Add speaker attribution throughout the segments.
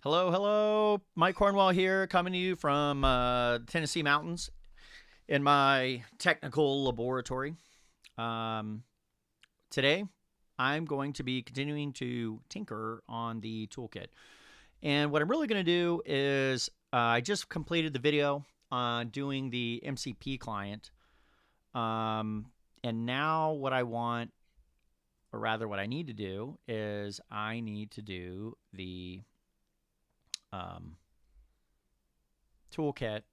Speaker 1: Hello, hello. Mike Cornwall here, coming to you from Tennessee mountains in my technical laboratory. Um, Today, I'm going to be continuing to tinker on the toolkit. And what I'm really going to do is I just completed the video on doing the MCP client. And now what I want, or rather what I need to do, is I need to do the um, toolkit,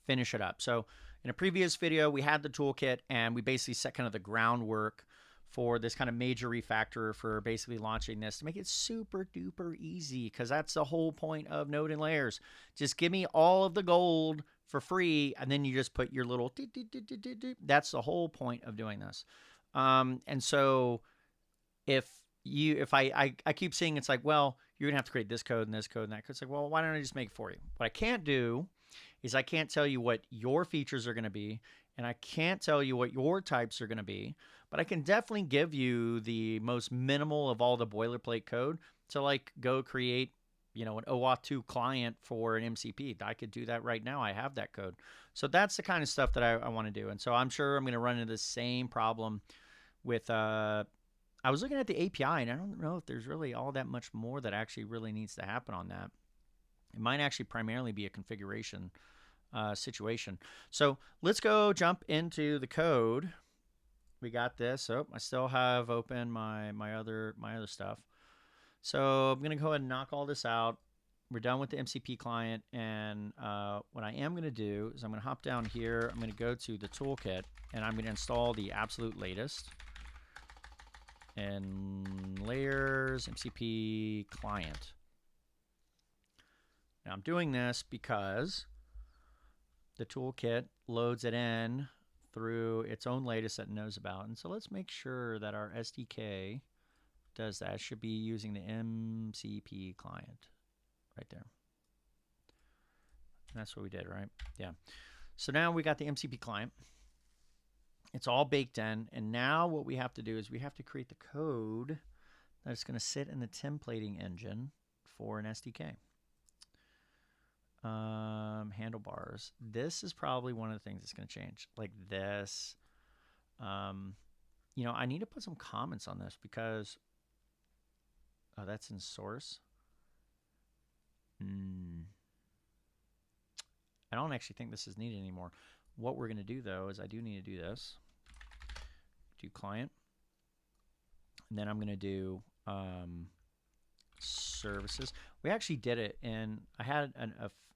Speaker 1: finish it up. So in a previous video, we had the toolkit and we basically set kind of the groundwork for this kind of major refactor for basically launching this to make it super duper easy, because that's the whole point of Node and Layers. Just give me all of the gold for free, and then you just put your little that's the whole point of doing this. And so if I keep seeing, it's like, well, you're gonna have to create this code and this code and that code. It's like, well, why don't I just make it for you? What I can't do is I can't tell you what your features are going to be, and I can't tell you what your types are going to be, but I can definitely give you the most minimal of all the boilerplate code to like go create, an OAuth 2 client for an MCP. I could do that right now. I have that code. So that's the kind of stuff that I want to do. And so I'm sure I'm going to run into the same problem with I was looking at the API, and I don't know if there's really all that much more that actually really needs to happen on that. It might actually primarily be a configuration situation. So let's go jump into the code. We got this. Oh, I still have open my other stuff. So I'm gonna go ahead and knock all this out. We're done with the MCP client, and what I am gonna do is I'm gonna hop down here. I'm gonna go to the toolkit, and I'm gonna install the absolute latest and Layers MCP client. Now I'm doing this because the toolkit loads it in through its own latest that it knows about. And so let's make sure that our SDK does that. It should be using the MCP client right there. And that's what we did, right? Yeah. So now we got the MCP client. It's all baked in. And now what we have to do is we have to create the code that's going to sit in the templating engine for an SDK. Handlebars. This is probably one of the things that's going to change. Like this. I need to put some comments on this because that's in source. I don't actually think this is needed anymore. What we're going to do though is I do need to do this. Do client. And then I'm going to do services. We actually did it, and I had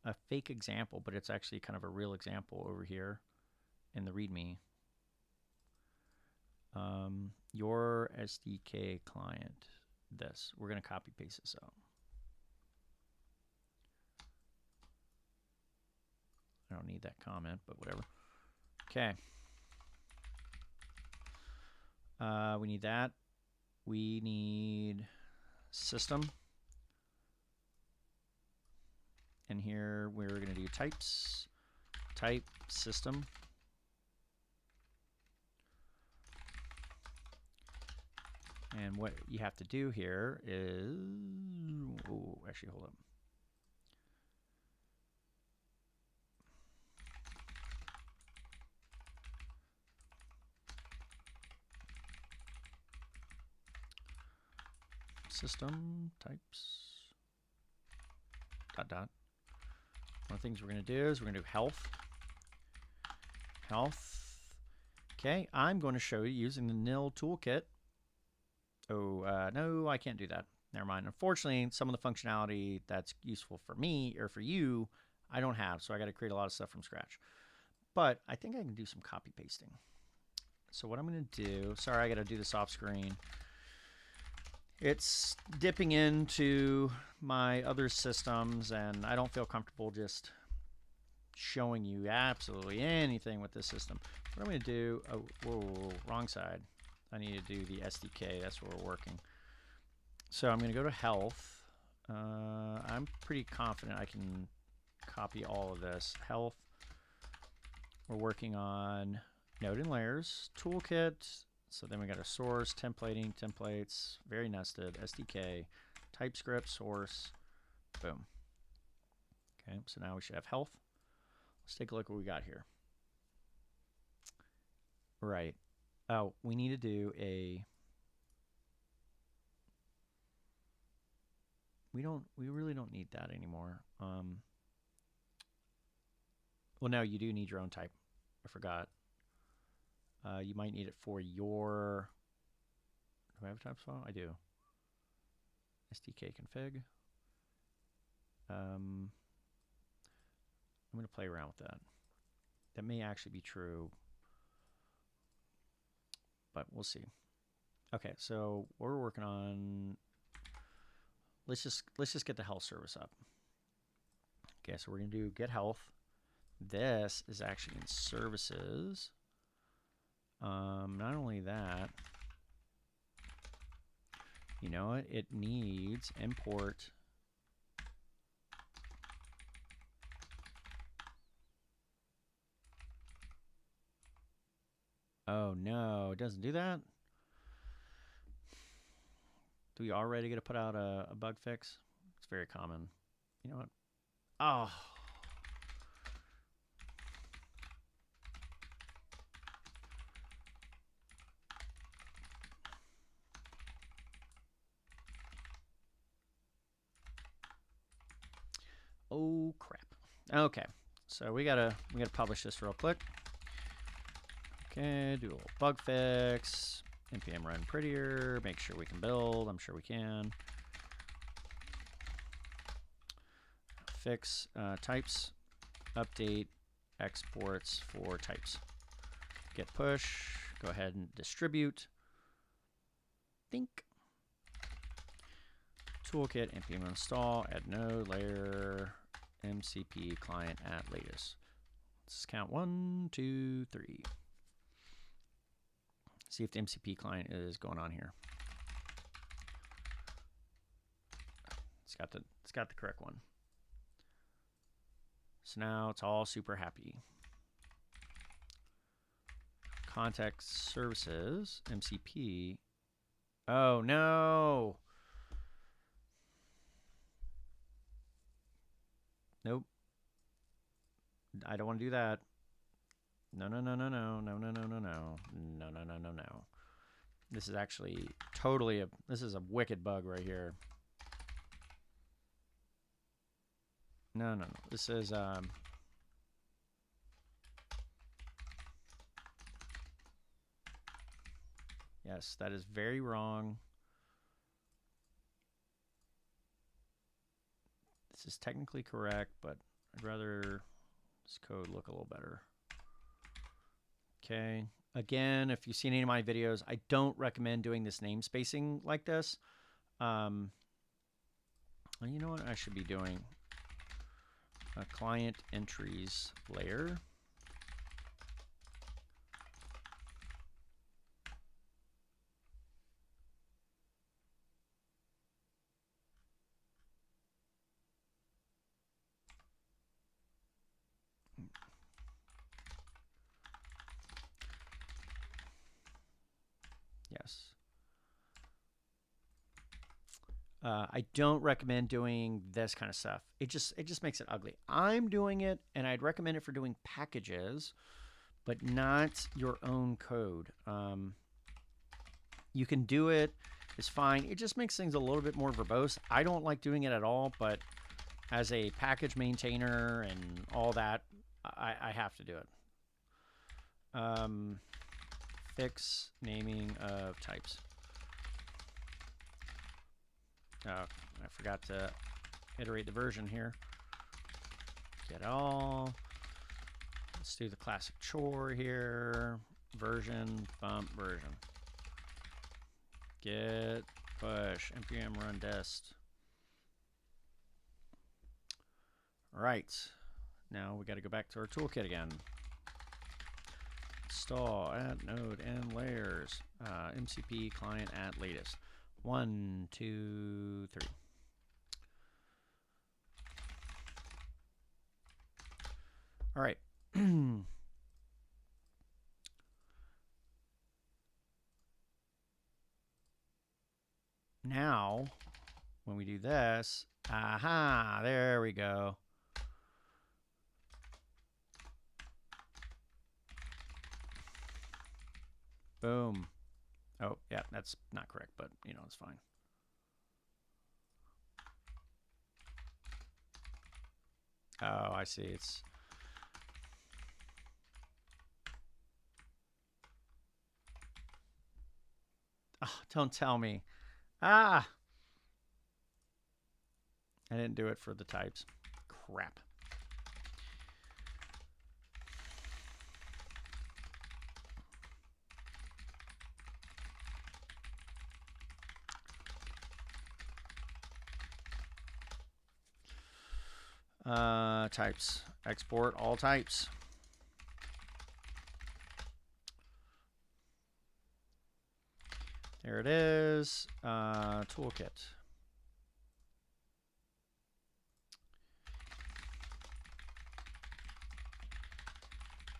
Speaker 1: a fake example, but it's actually kind of a real example over here in the README. Your SDK client, this. We're going to copy paste this out. I don't need that comment, but whatever. Okay. We need that. We need system. And here we're going to do types, type system. And what you have to do here is, actually hold up. System types, dot. One of the things we're going to do is we're going to do health. Okay, I'm going to show you using the nil toolkit. No, I can't do that. Never mind. Unfortunately, some of the functionality that's useful for me or for you, I don't have. So I got to create a lot of stuff from scratch. But I think I can do some copy pasting. So what I'm going to do, sorry, I got to do this off screen. It's dipping into my other systems, and I don't feel comfortable just showing you absolutely anything with this system. What I'm going to do, wrong side. I need to do the SDK. That's where we're working. So I'm going to go to health. I'm pretty confident I can copy all of this. Health. We're working on Node and Layers, Toolkit. So then we got a source, templating, templates, very nested, SDK, TypeScript, source, Boom. Okay, so now we should have health. Let's take a look at what we got here. Right. Oh, we need to do a... We really don't need that anymore. Well, no, you do need your own type. I forgot. You might need it for your... Do I have a types file? I do. SDK config. I'm going to play around with that. That may actually be true, but we'll see. Okay, so what we're working on, let's just get the health service up. Okay, so we're going to do get health. This is actually in services. Not only that, you know what? It needs import. Oh no, it doesn't do that? Do we already get to put out a bug fix? It's very common. You know what? Oh. Oh crap. Okay. So we gotta publish this real quick. Okay, do a little bug fix. npm run prettier. Make sure we can build. I'm sure we can. Fix types. Update exports for types. Get push. Go ahead and distribute. Think. Toolkit npm install. Add node layer MCP client at latest. Let's count 1, 2, 3. See if the MCP client is going on here. It's got the correct one. So now it's all super happy. Context services MCP. Oh no. Nope. I don't want to do that. No, no, no, no, no, no, no, no, no, no, no, no, no, no, no. This is actually totally this is a wicked bug right here. No, no, no. This is yes, that is very wrong. This is technically correct, but I'd rather this code look a little better. Okay. Again, if you've seen any of my videos, I don't recommend doing this namespacing like this. Well, you know what I should be doing? A client entries layer. Yes. I don't recommend doing this kind of stuff. It just makes it ugly. I'm doing it, and I'd recommend it for doing packages, but not your own code. You can do it. It's fine. It just makes things a little bit more verbose. I don't like doing it at all, but as a package maintainer and all that, I have to do it. Fix naming of types. Oh, I forgot to iterate the version here. Get all. Let's do the classic chore here. Version, bump, version. Get, push, npm run dest. All right. Now we got to go back to our toolkit again. Install, add node and layers. MCP client at latest. 1, 2, 3. All right. Now, when we do this. Aha, there we go. Boom. Oh, yeah, that's not correct, but you know, it's fine. Oh, I see. It's don't tell me. Ah, I didn't do it for the types. Crap. Types. Export all types. There it is. Toolkit.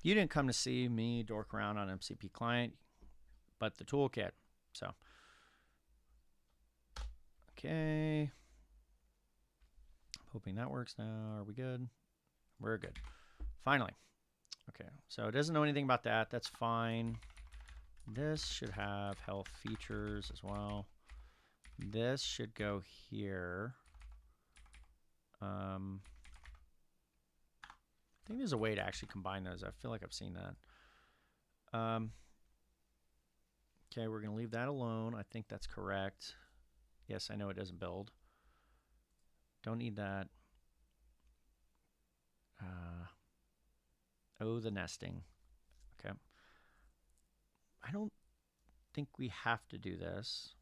Speaker 1: You didn't come to see me dork around on MCP client, but the toolkit. So, okay. Hoping that works now. Are we good? We're good. Finally. Okay, so it doesn't know anything about that. That's fine. This should have health features as well. This should go here. I think there's a way to actually combine those. I feel like I've seen that. Okay, we're going to leave that alone. I think that's correct. Yes, I know it doesn't build. Don't need that. Oh, the nesting. Okay. I don't think we have to do this.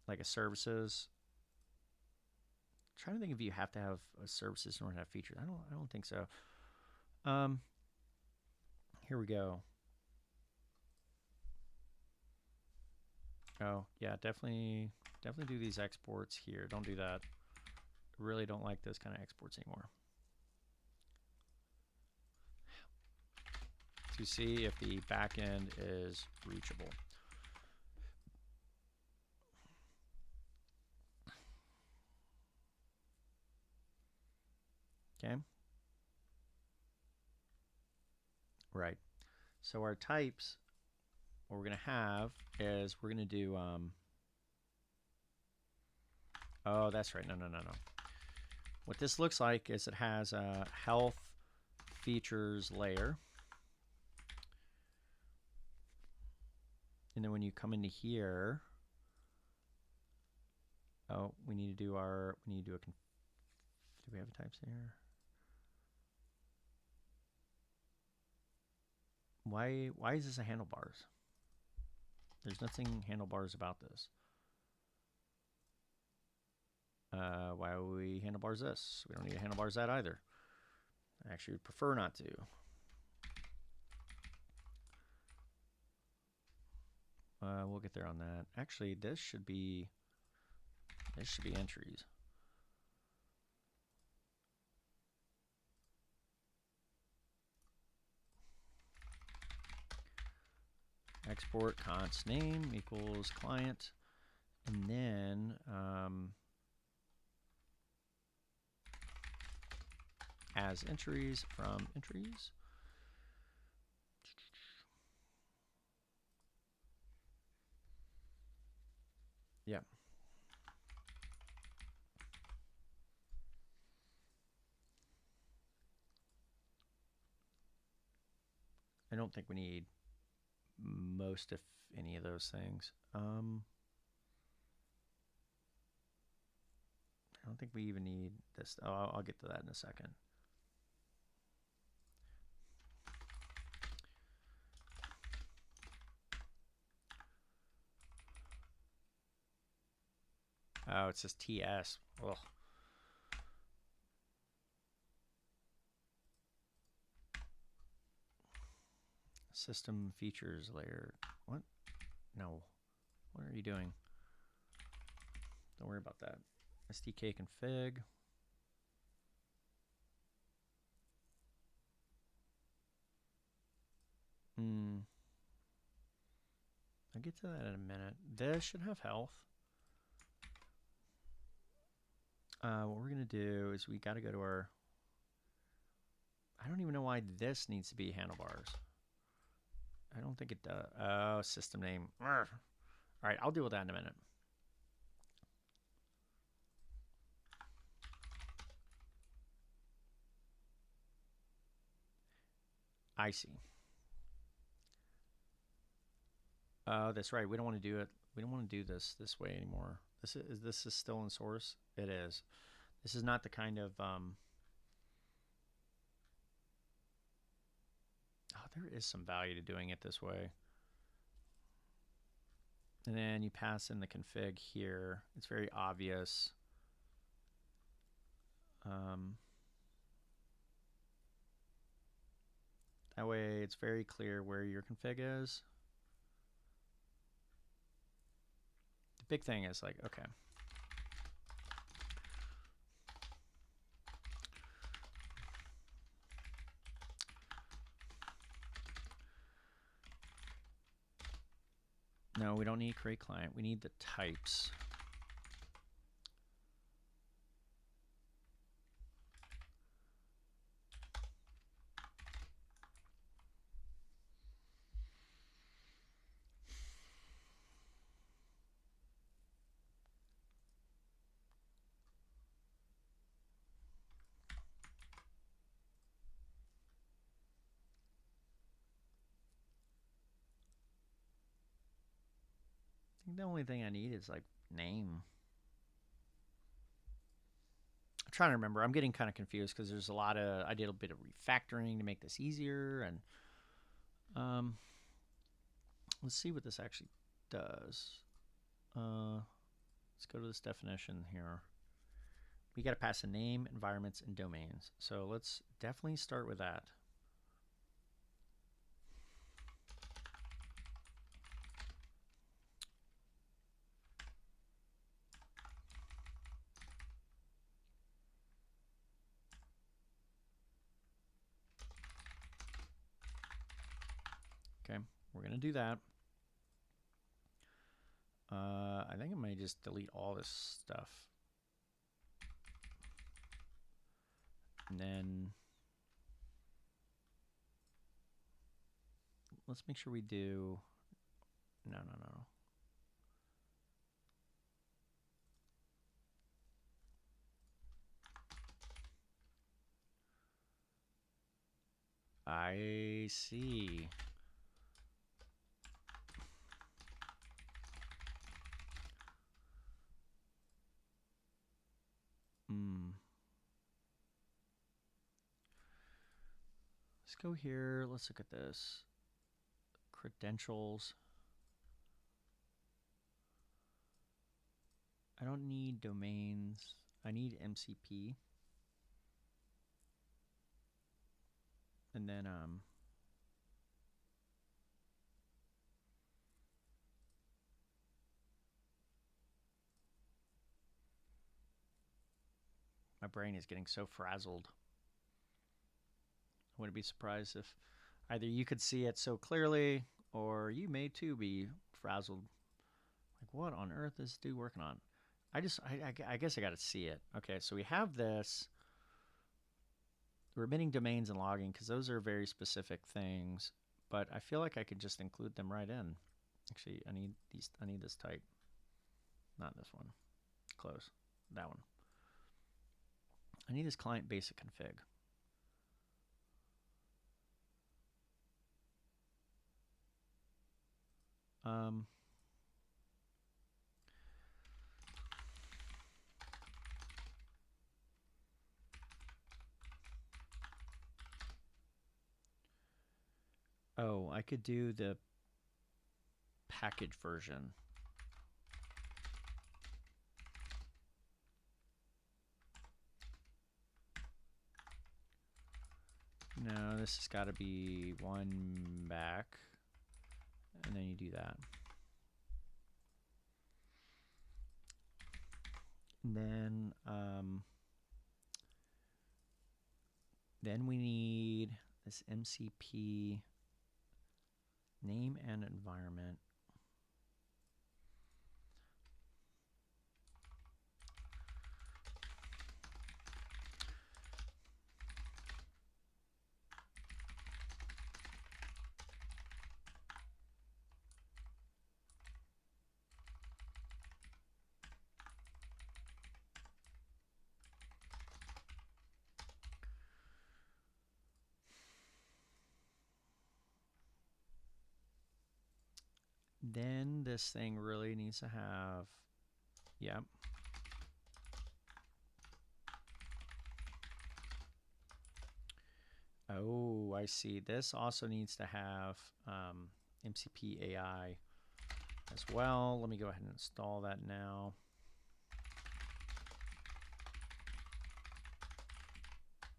Speaker 1: Like a services. I'm trying to think if you have to have a services in order to have features. I don't think so. Here we go. Oh, yeah, definitely do these exports here. Don't do that. Really don't like those kind of exports anymore. To see if the backend is reachable. Okay. Right. So our types, what we're going to have is we're going to do, oh, that's right. No. What this looks like is it has a health features layer. And then when you come into here, oh, we need to do a, do we have types here? Why is this a handlebars? There's nothing handlebars about this. Why would we handlebars this? We don't need to handlebars that either. I actually would prefer not to. We'll get there on that. Actually, this should be entries. Export const name equals client, and then as entries from entries. Yeah. I don't think we need most, if any, of those things. I don't think we even need this. Oh, I'll get to that in a second. Oh, it says TS. Ugh. System features layer. What? No. What are you doing? Don't worry about that. SDK config. I'll get to that in a minute. This should have health. What we're going to do is we got to go to our, I don't even know why this needs to be handlebars. I don't think it does. Oh, system name. All right, I'll deal with that in a minute. I see. That's right. We don't want to do it. We don't want to do this way anymore. This is still in source. It is. This is not the kind of oh, there is some value to doing it this way. And then you pass in the config here. It's very obvious. That way it's very clear where your config is. The big thing is like, okay. No, we don't need create client. We need the types. I think the only thing I need is like name. I'm trying to remember. I'm getting kind of confused because there's a lot of, I did a bit of refactoring to make this easier. And let's see what this actually does. Let's go to this definition here. We got to pass a name, environments, and domains. So let's definitely start with that. Okay, we're going to do that. I think I might just delete all this stuff. And then let's make sure we do, no. I see. Let's go here. Let's look at this. Credentials. I don't need domains. I need MCP. And then my brain is getting so frazzled. I wouldn't be surprised if either you could see it so clearly or you may too be frazzled. Like, what on earth is this dude working on? I guess I got to see it. Okay, so we have this. Remitting domains and logging, because those are very specific things, but I feel like I could just include them right in. Actually, I need these. I need this type, not this one. Close that one. I need this client basic config. Oh, I could do the package version. No, this has got to be one back, and then you do that. And then we need this MCP name and environment. then this thing really needs to have, yep. Oh, I see. This also needs to have MCP AI as well. Let me go ahead and install that now.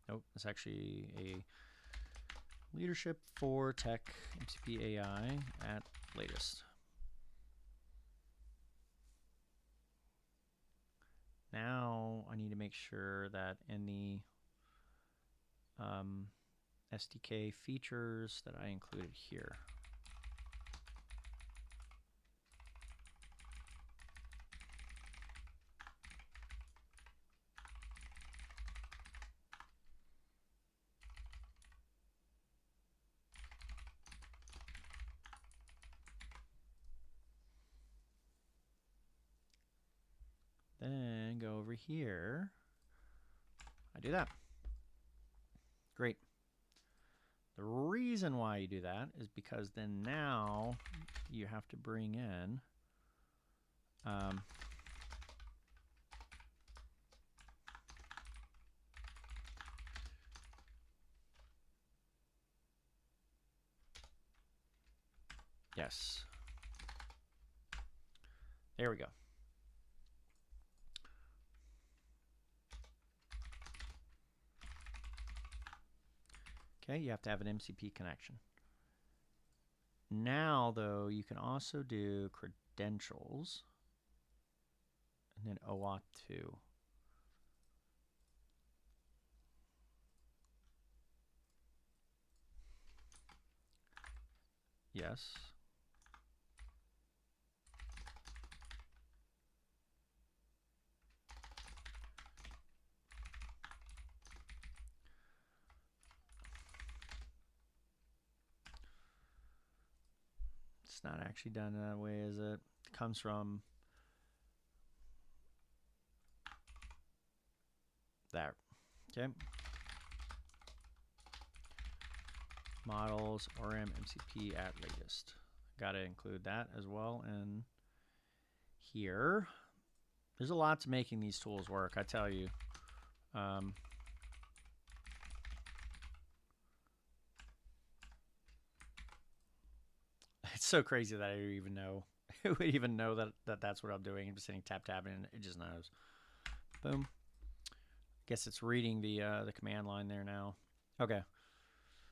Speaker 1: Nope, it's actually a leadership for tech MCP AI at latest. Now I need to make sure that in the SDK features that I included here. Then go over here. I do that. Great. The reason why you do that is because then now you have to bring in yes. There we go. Okay, you have to have an MCP connection. Now, though, you can also do credentials and then OAuth 2. Yes. It's not actually done that way, is it? It comes from there. Okay. Models, RM, MCP at latest. Got to include that as well in here. There's a lot to making these tools work, I tell you. It's so crazy that I even know. Who would even know that that's what I'm doing? I'm just hitting tab and it just knows. Boom. Guess it's reading the command line there now. Okay.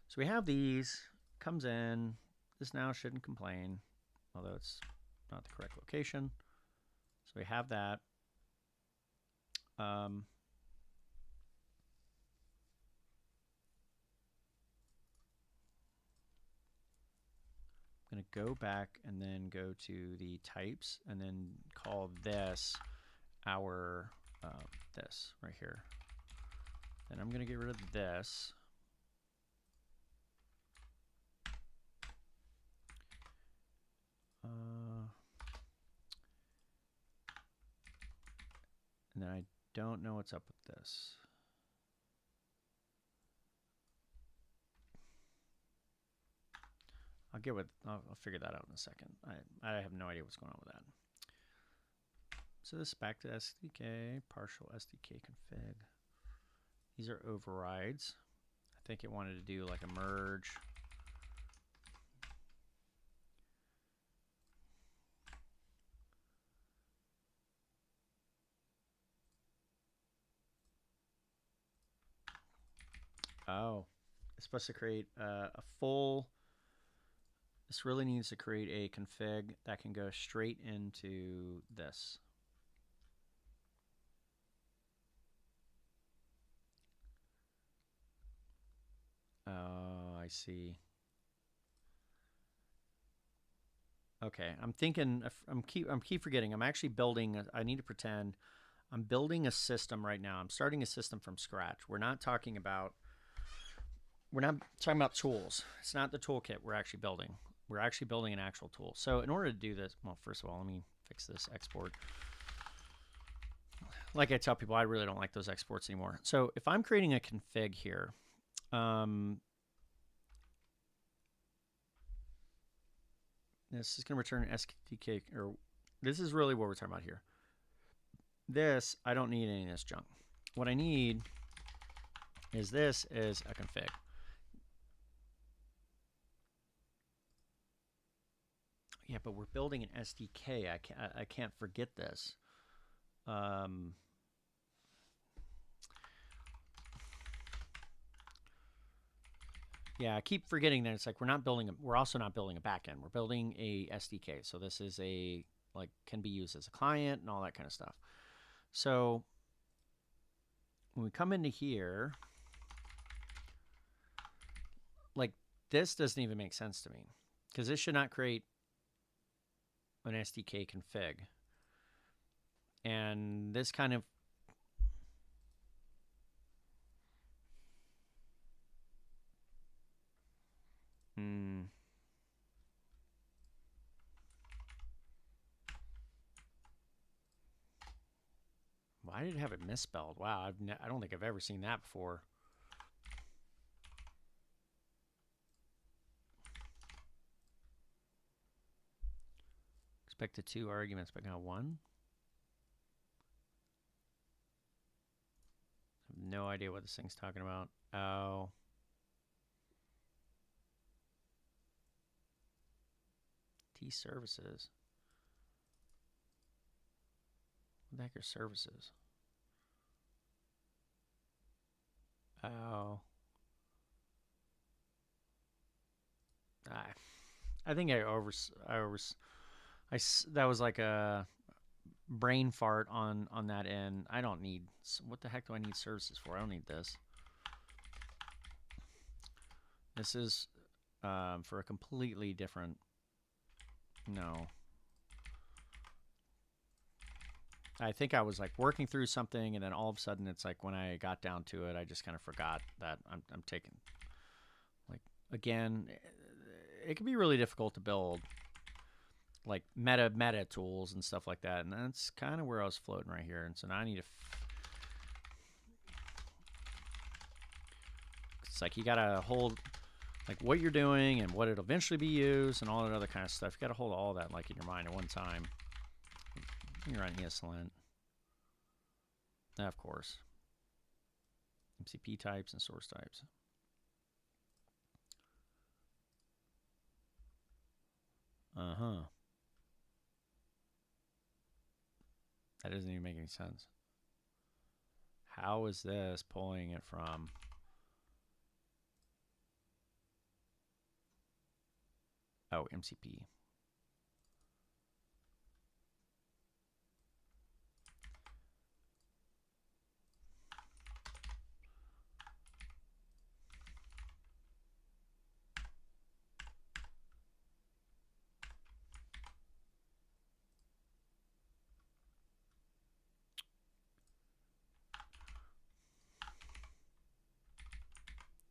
Speaker 1: So we have these. Comes in. This now shouldn't complain, although it's not the correct location. So we have that. I'm going to go back and then go to the types and then call this our this right here. Then I'm going to get rid of this. And then I don't know what's up with this. I'll figure that out in a second. I have no idea what's going on with that. So this is back to SDK, partial SDK config. These are overrides. I think it wanted to do like a merge. Oh, it's supposed to create a full. This really needs to create a config that can go straight into this. Oh, I see. Okay, I'm thinking. I'm keep forgetting. I'm actually building. I need to pretend. I'm building a system right now. I'm starting a system from scratch. We're not talking about tools. It's not the toolkit we're actually building. We're actually building an actual tool. So in order to do this, well, first of all, let me fix this export. Like I tell people, I really don't like those exports anymore. So if I'm creating a config here, This is going to return an SDK, or this is really what we're talking about here. This, I don't need any of this junk. What I need is this is a config. Yeah, but we're building an SDK. I can't forget this. Yeah, I keep forgetting that it's like we're also not building a backend. We're building a SDK. So this is can be used as a client and all that kind of stuff. So when we come into here, like this doesn't even make sense to me because this should not create an SDK config. And this kind of why did it have it misspelled? Wow, I don't think I've ever seen that before. Expected 2 arguments, but now 1. I have no idea what this thing's talking about. Oh. T services. What the heck are services? Oh. I think that was like a brain fart on that end. I don't need, what the heck do I need services for? I don't need this. This is for a completely different, no. I think I was like working through something, and then all of a sudden it's like when I got down to it, I just kind of forgot that I'm taking, like, again, it can be really difficult to build like meta tools and stuff like that, and that's kind of where I was floating right here. And so now I need to it's like you gotta hold like what you're doing and what it'll eventually be used and all that other kind of stuff. You gotta hold all that like in your mind at one time. You're on ESLint. Of course. MCP types and source types. That doesn't even make any sense. How is this pulling it from? Oh, MCP.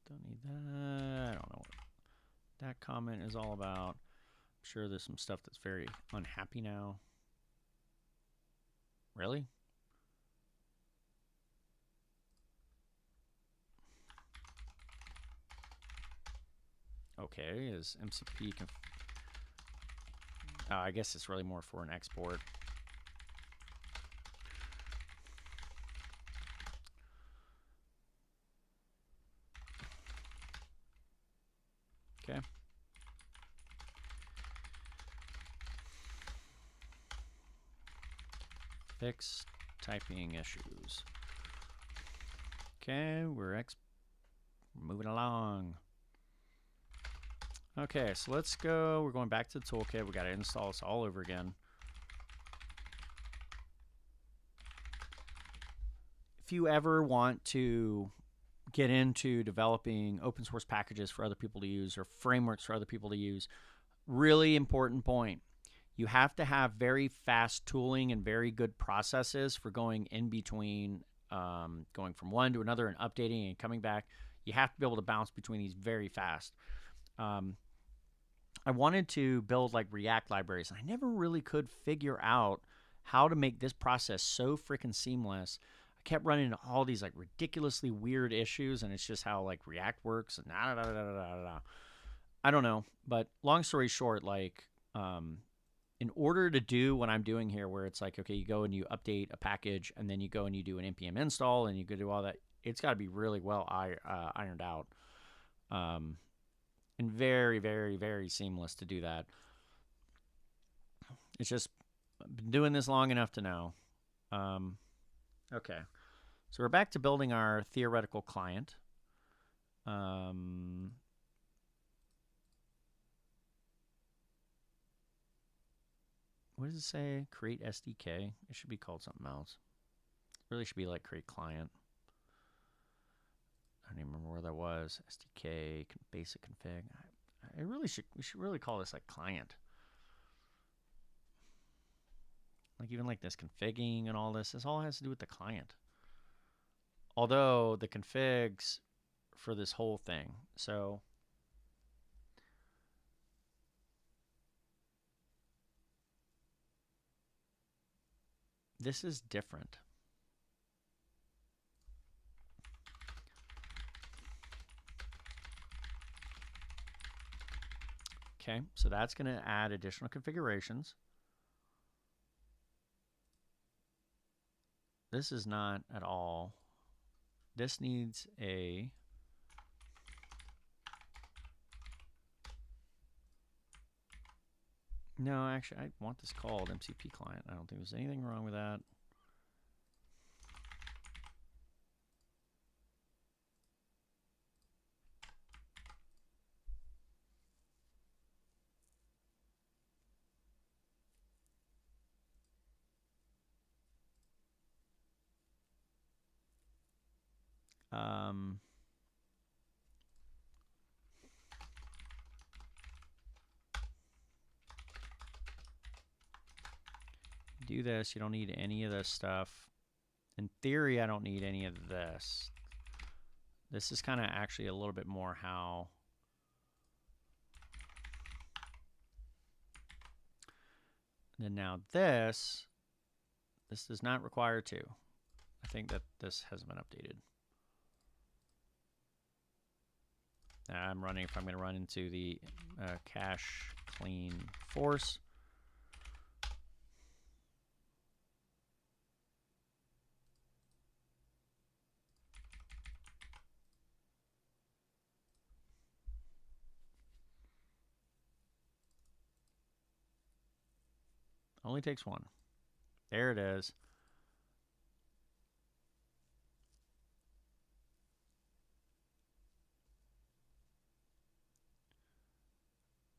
Speaker 1: Don't need that. I don't know what that comment is all about. I'm sure there's some stuff that's very unhappy now. Really? Okay, is MCP I guess it's really more for an export. Okay. Fix typing issues. Okay, we're moving along. Okay, so let's go. We're going back to the toolkit. We got to install this all over again. If you ever want to get into developing open source packages for other people to use or frameworks for other people to use, really important point. You have to have very fast tooling and very good processes for going in between, going from one to another and updating and coming back. You have to be able to bounce between these very fast. I wanted to build like React libraries, and I never really could figure out how to make this process so freaking seamless. I kept running into all these like ridiculously weird issues, and it's just how like React works and I don't know. But long story short, like in order to do what I'm doing here, where it's like, okay, you go and you update a package, and then you go and you do an npm install, and you go do all that. It's got to be really well ironed out, and very, very, very seamless to do that. It's just, I've been doing this long enough to know. Okay, so we're back to building our theoretical client. What does it say? Create SDK. It should be called something else. It really should be like create client. I don't even remember where that was. SDK, basic config. We should really call this like client. Like even like this configuring and all this all has to do with the client. Although the configs for this whole thing. So this is different. Okay, so that's going to add additional configurations. This is not at all. This needs a no, actually, I want this called MCP client. I don't think there's anything wrong with that. Do this. You don't need any of this stuff. In theory, I don't need any of this. This is kind of actually a little bit more how. And then now this does not require to. I think that this hasn't been updated. I'm running, if I'm going to run into the cache clean force. Only takes one. There it is.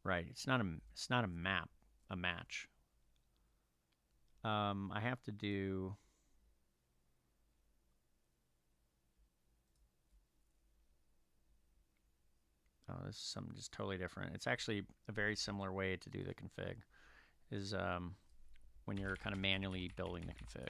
Speaker 1: Right. It's not a match. I have to do. Oh, this is something just totally different. It's actually a very similar way to do the config. Is when you're kind of manually building the config.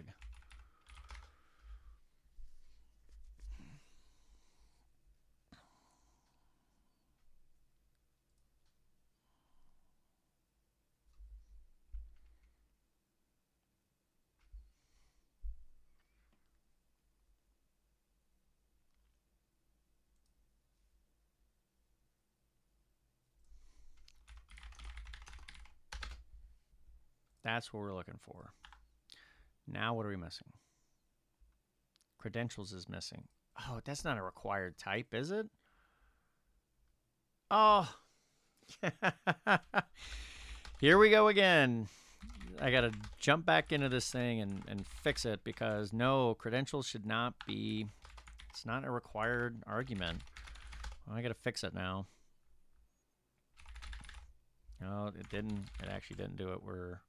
Speaker 1: That's what we're looking for. Now what are we missing? Credentials is missing. Oh, that's not a required type, is it? Oh. Here we go again. I got to jump back into this thing and fix it because no, credentials should not be, it's not a required argument. Well, I got to fix it now. No, it didn't. It actually didn't do it. We're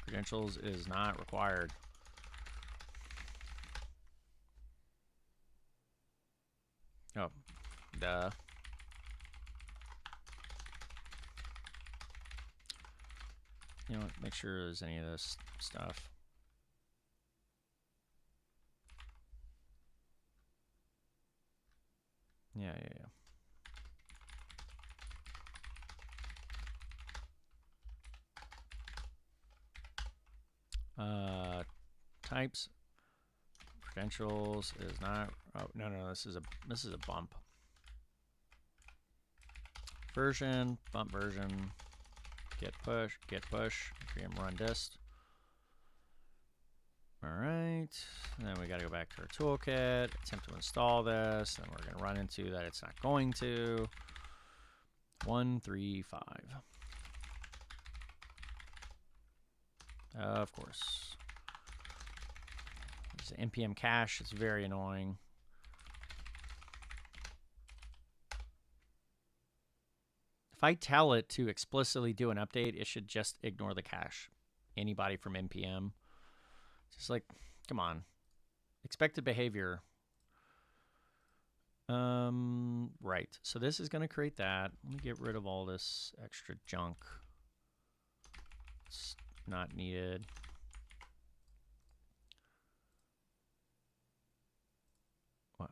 Speaker 1: credentials is not required. Oh, duh. You know, make sure there's any of this stuff. Yeah. types. Credentials is not. Oh no, this is a bump. Version, bump version, get push, create run dist. All right, and then we got to go back to our toolkit, attempt to install this, and we're going to run into that it's not going to. 135. Of course. There's an npm cache. It's very annoying. If I tell it to explicitly do an update, it should just ignore the cache. Anybody from npm. Just like, come on. Expected behavior. Right. So this is going to create that. Let me get rid of all this extra junk. It's not needed.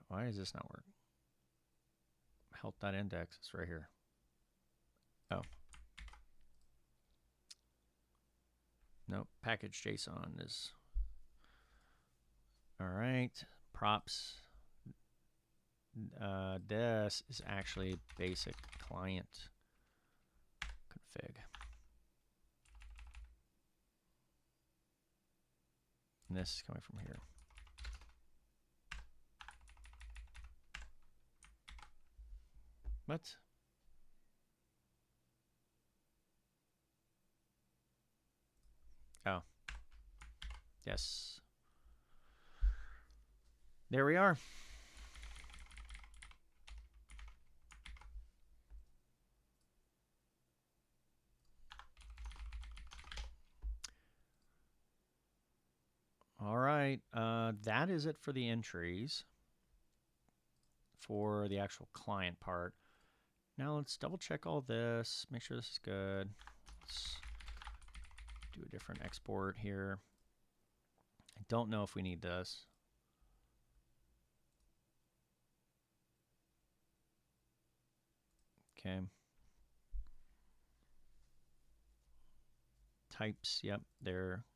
Speaker 1: Why does this not work? Help.index. It's right here. Oh. Nope. Package JSON is. All right. Props. This is actually basic client config. And this is coming from here. What? Oh. Yes. There we are. All right, that is it for the entries for the actual client part. Now let's double check all this, make sure this is good. Let's do a different export here. I don't know if we need this. Okay. Types, yep, they're.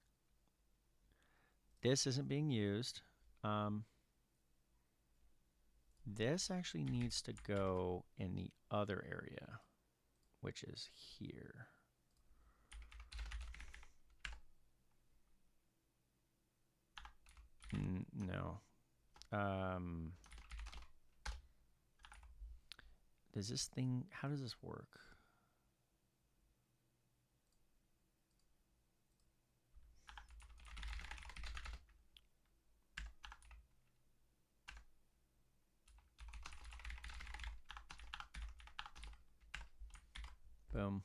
Speaker 1: This isn't being used. This actually needs to go in the other area, which is here. No. Does this thing, how does this work? Boom.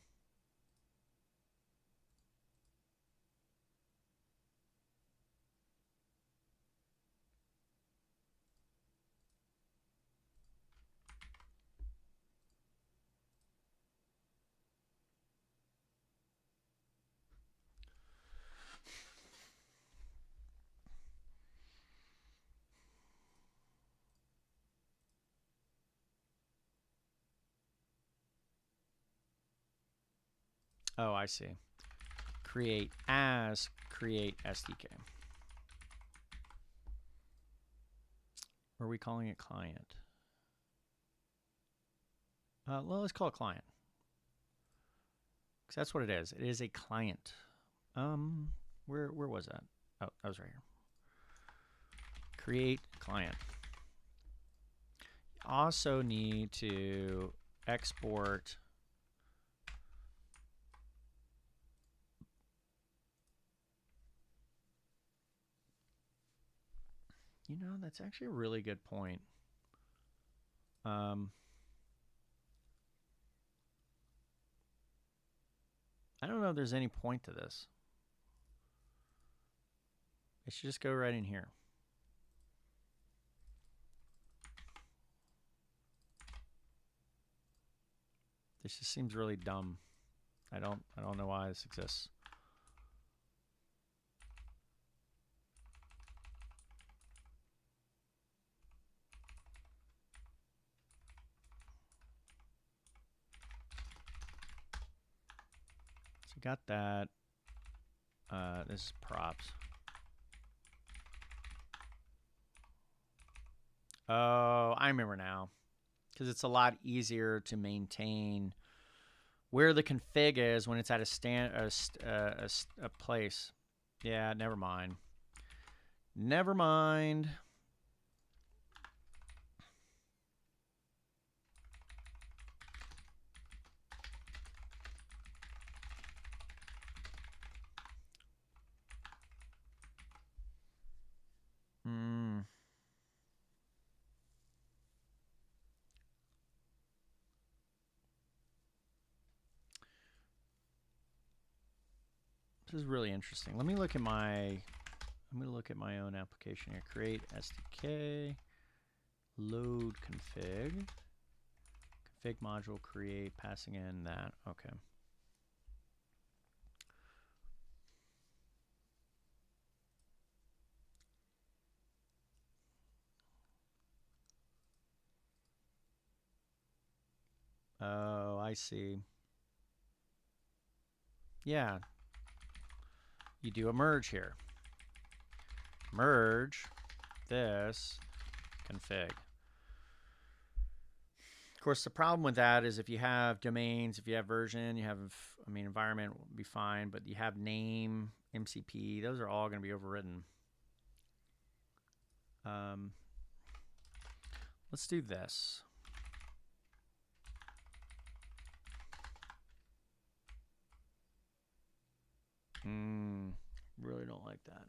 Speaker 1: Oh, I see. Create as create SDK. Or are we calling it client? Well, let's call it client. Because that's what it is. It is a client. Where was that? Oh, that was right here. Create client. Also need to export that's actually a really good point. I don't know if there's any point to this. It should just go right in here. This just seems really dumb. I don't know why this exists. So got that. This is props. Oh, I remember now. Because it's a lot easier to maintain where the config is when it's at a place. Yeah, never mind. Never mind. Hmm. This is really interesting. Let me look at my. I'm going to look at my own application here. Create SDK, load config, config module create, passing in that. Okay. Oh, I see. Yeah, you do a merge here. Merge this config. Of course, the problem with that is if you have domains, if you have version, you have, I mean, environment will be fine, but you have name, MCP, those are all going to be overridden. Let's do this. Really don't like that.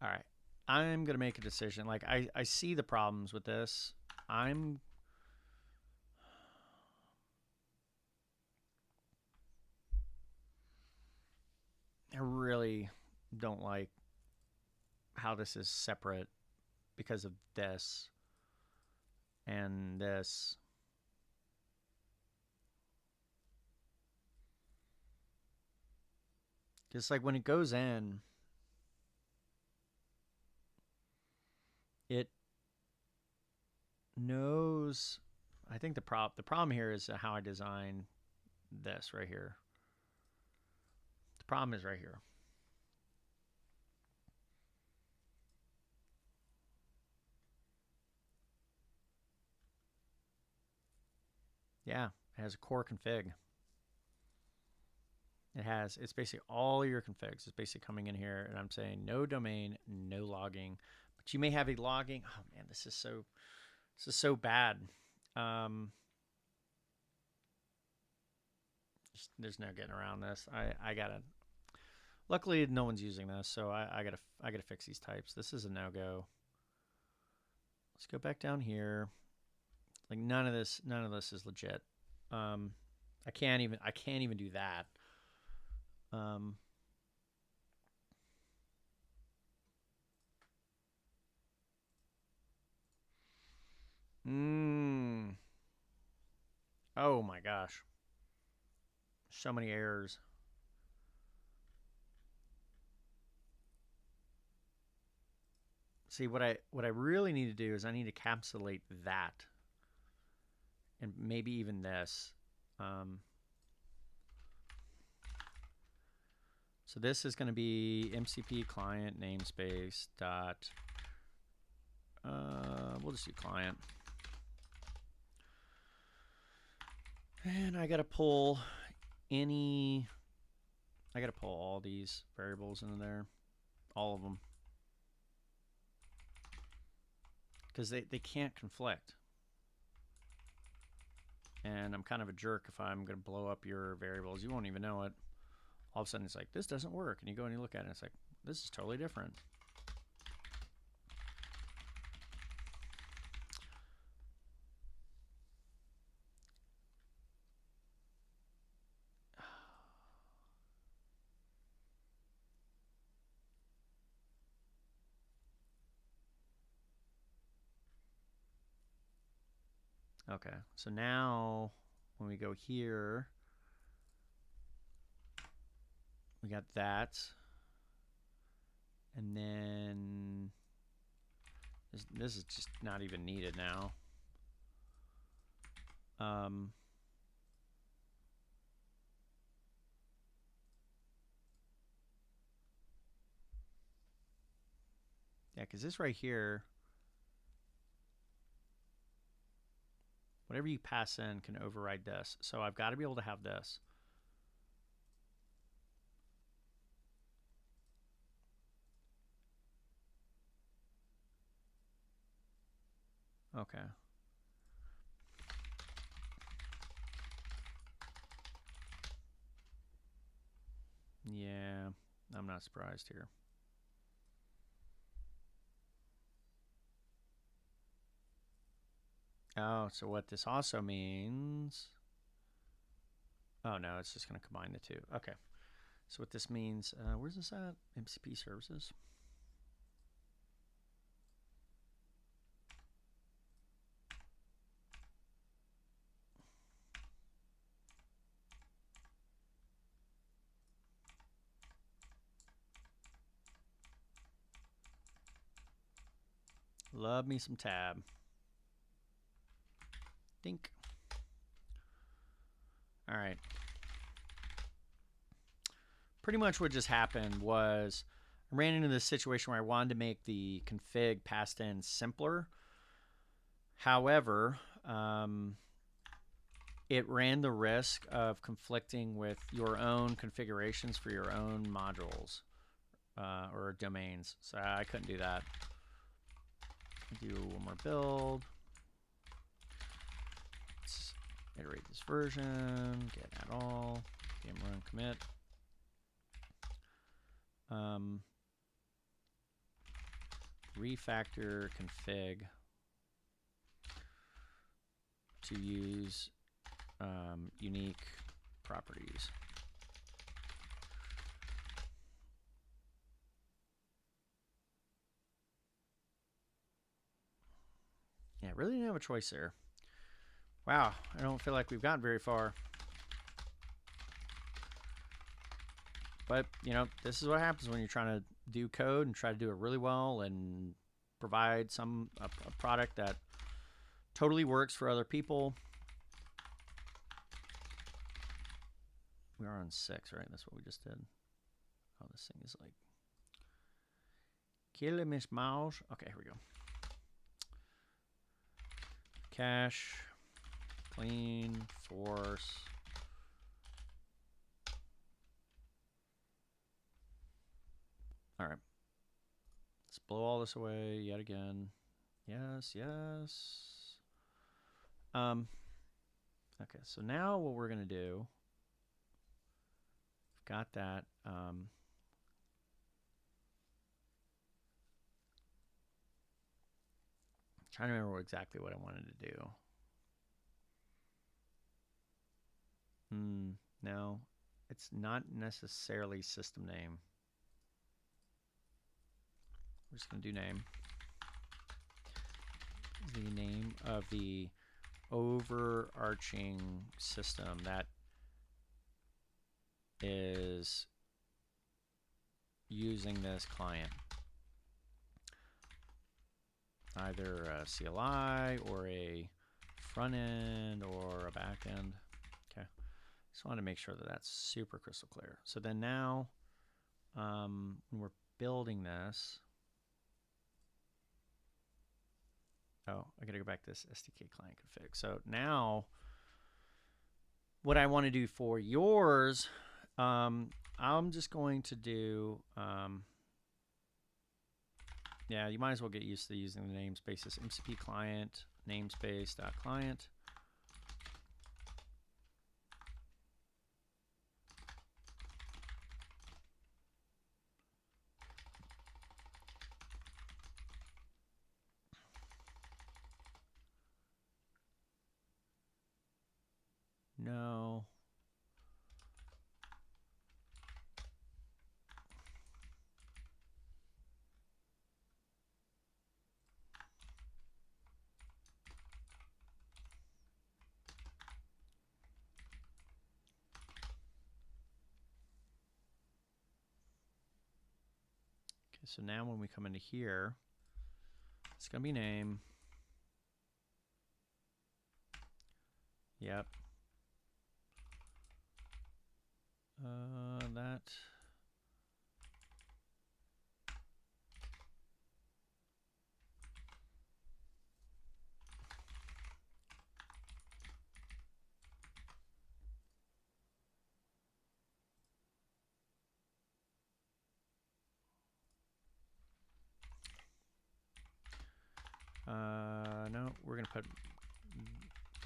Speaker 1: All right. I'm going to make a decision. Like, I see the problems with this. I really don't like how this is separate because of this and this. Just like when it goes in, it knows. I think the problem here is how I design this right here. The problem is right here. Yeah, it has a core config. It's basically all your configs. It's basically coming in here, and I'm saying no domain, no logging. But you may have a logging. Oh man, this is so bad. There's no getting around this. I gotta. Luckily, no one's using this, so I gotta fix these types. This is a no go. Let's go back down here. Like none of this is legit. I can't even do that. Um, Oh my gosh. So many errors. See, what I really need to do is I need to encapsulate that, and maybe even this. So this is going to be MCP client namespace dot. We'll just do client, and I got to pull any. I got to pull all these variables into there, all of them, because they can't conflict. And I'm kind of a jerk if I'm going to blow up your variables. You won't even know it. All of a sudden, it's like, this doesn't work. And you go and you look at it, and it's like, this is totally different. Okay, so now when we go here, we got that. And then this is just not even needed now. Yeah, because this right here, whatever you pass in can override this. So I've got to be able to have this. Okay. Yeah, I'm not surprised here. Oh, so what this also means... Oh, no, it's just going to combine the two. Okay. So what this means, where's this at? MCP services. Love me some tab. Dink. All right. Pretty much what just happened was I ran into this situation where I wanted to make the config passed in simpler. However, it ran the risk of conflicting with your own configurations for your own modules or domains. So I couldn't do that. Do one more build. Let's iterate this version, get at all, game run commit. Refactor config to use unique properties. Yeah, really didn't have a choice there. Wow, I don't feel like we've gotten very far. But, you know, this is what happens when you're trying to do code and try to do it really well and provide a product that totally works for other people. We are on 6, right? That's what we just did. Oh, this thing is like... Kill Miss Mouse. Okay, here we go. Cache. Clean. Force. All right. Let's blow all this away yet again. Yes, yes. Okay, so now what we're going to do, got that. Trying to remember exactly what I wanted to do. No, it's not necessarily system name. We're just going to do name. The name of the overarching system that is using this client. Either a CLI or a front end or a back end. Okay. Just wanted to make sure that that's super crystal clear. So then now, when we're building this, oh, I got to go back to this SDK client config. So now, what I want to do for yours, I'm just going to do, yeah, you might as well get used to using the namespaces. MCP client, namespace.client. No. Okay, so now when we come into here, it's going to be name. Yep. That. No, we're going to put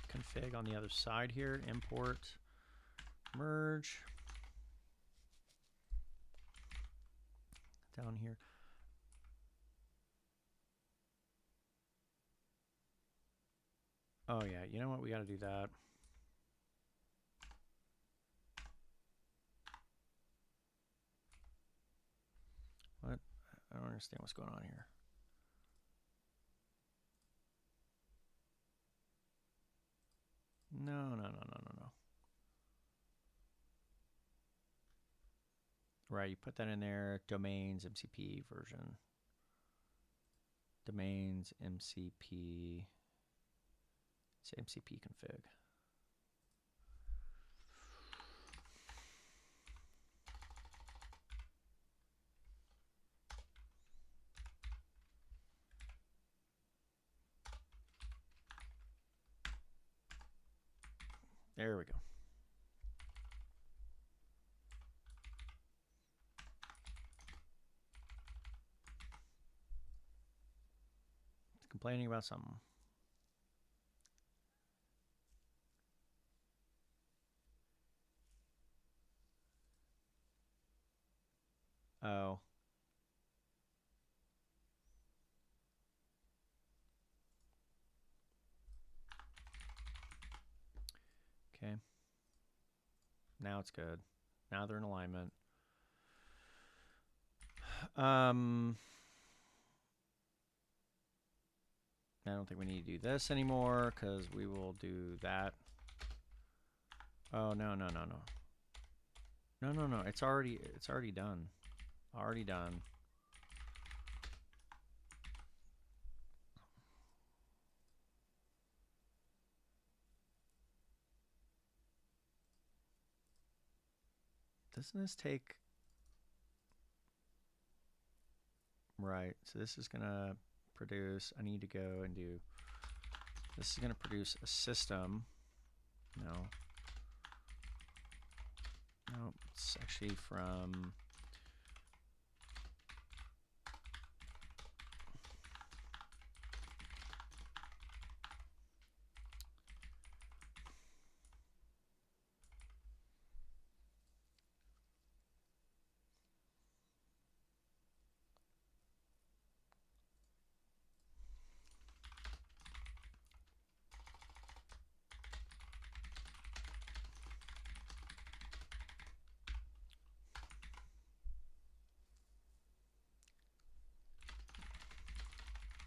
Speaker 1: config on the other side here. Import, merge. Down here. Oh yeah, you know what? We got to do that. What? I don't understand what's going on here. No. Right, you put that in there. Domains, MCP version. Domains, MCP. Say MCP config. There we go. It's complaining about something. Oh. Okay. Now it's good. Now they're in alignment. I don't think we need to do this anymore because we will do that. Oh, no. No. It's already done. Already done. Doesn't this take... Right, so this is gonna produce, I need to go and do, this is gonna produce a system. No, it's actually from,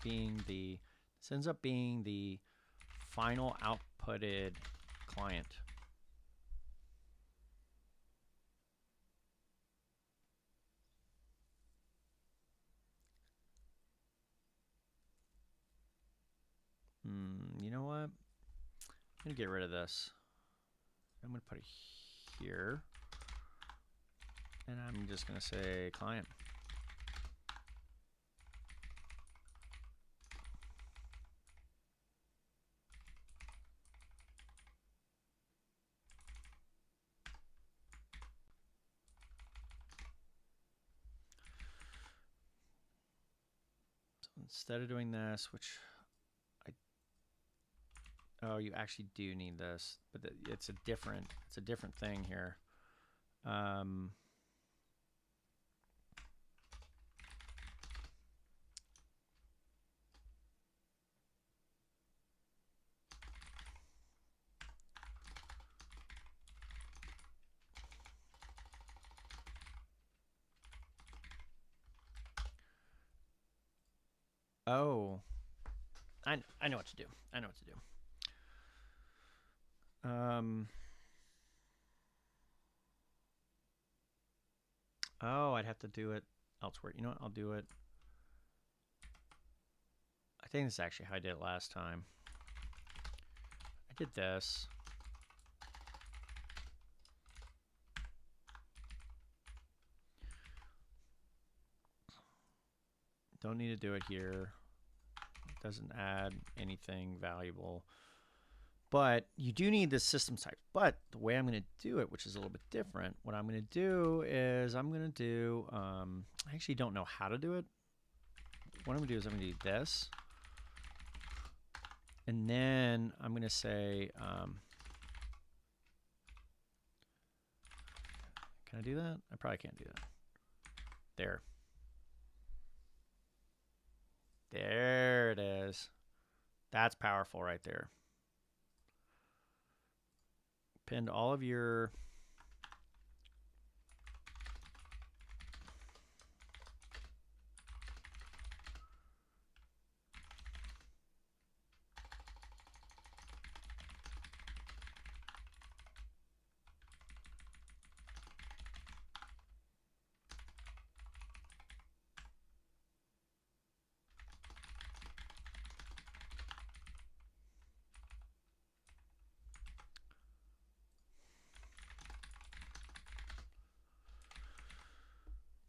Speaker 1: this ends up being the final outputted client. You know what? I'm gonna get rid of this. I'm gonna put it here. And I'm just gonna say client. So instead of doing this, which oh, you actually do need this, but it's a different thing here. Oh, I know what to do. I know what to do. Oh, I'd have to do it elsewhere. You know what? I'll do it. I think this is actually how I did it last time. I did this. Don't need to do it here. It doesn't add anything valuable. But you do need this system type. But the way I'm going to do it, which is a little bit different, what I'm going to do is I'm going to do, I actually don't know how to do it. What I'm going to do is I'm going to do this. And then I'm going to say, can I do that? I probably can't do that. There. There it is. That's powerful right there. Pinned all of your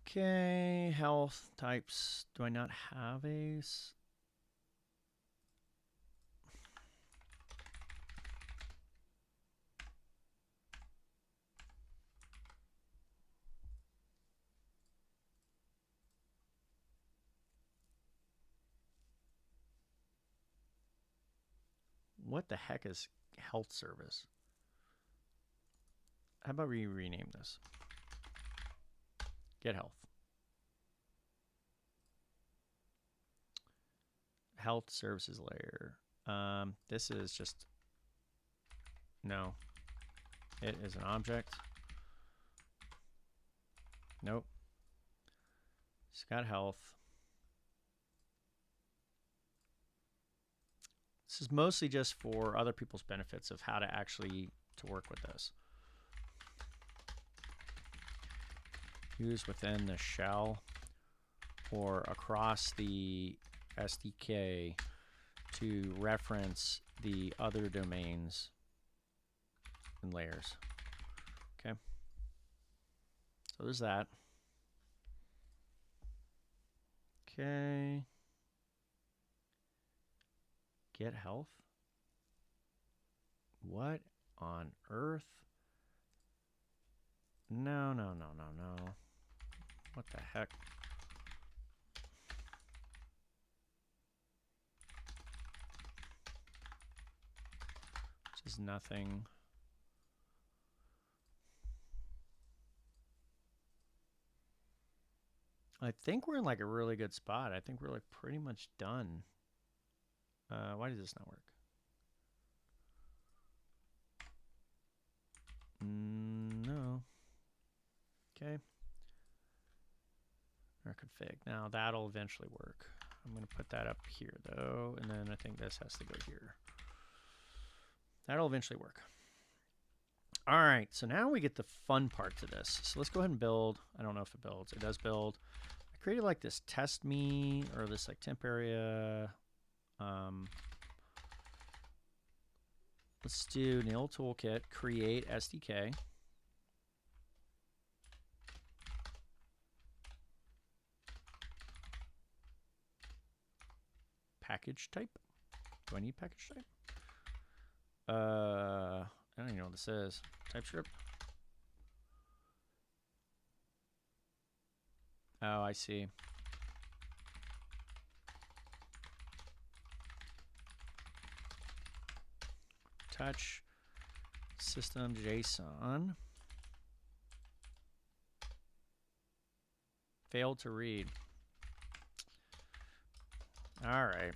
Speaker 1: okay, health types. Do I not have a? What the heck is health service? How about we rename this? Get health. Health services layer. This is just, no. It is an object. Nope. It's got health. This is mostly just for other people's benefits of how to actually to work with this. Use within the shell or across the SDK to reference the other domains and layers. Okay. So there's that. Okay. Get health. What on earth? No, no, no, no, no. What the heck? This is nothing. I think we're in like a really good spot. I think we're like pretty much done. Why does this not work? No. Okay. Our config. Now that'll eventually work. I'm going to put that up here though, and then I think this has to go here. That'll eventually work. All right, so now we get the fun part to this. So let's go ahead and build. I don't know if it builds. It does build. I created like this test me or this like temp area. Let's do Layers Toolkit, create SDK. Package type. Do I need package type? I don't even know what this is. TypeScript. Oh, I see. Touch system JSON. Failed to read. All right.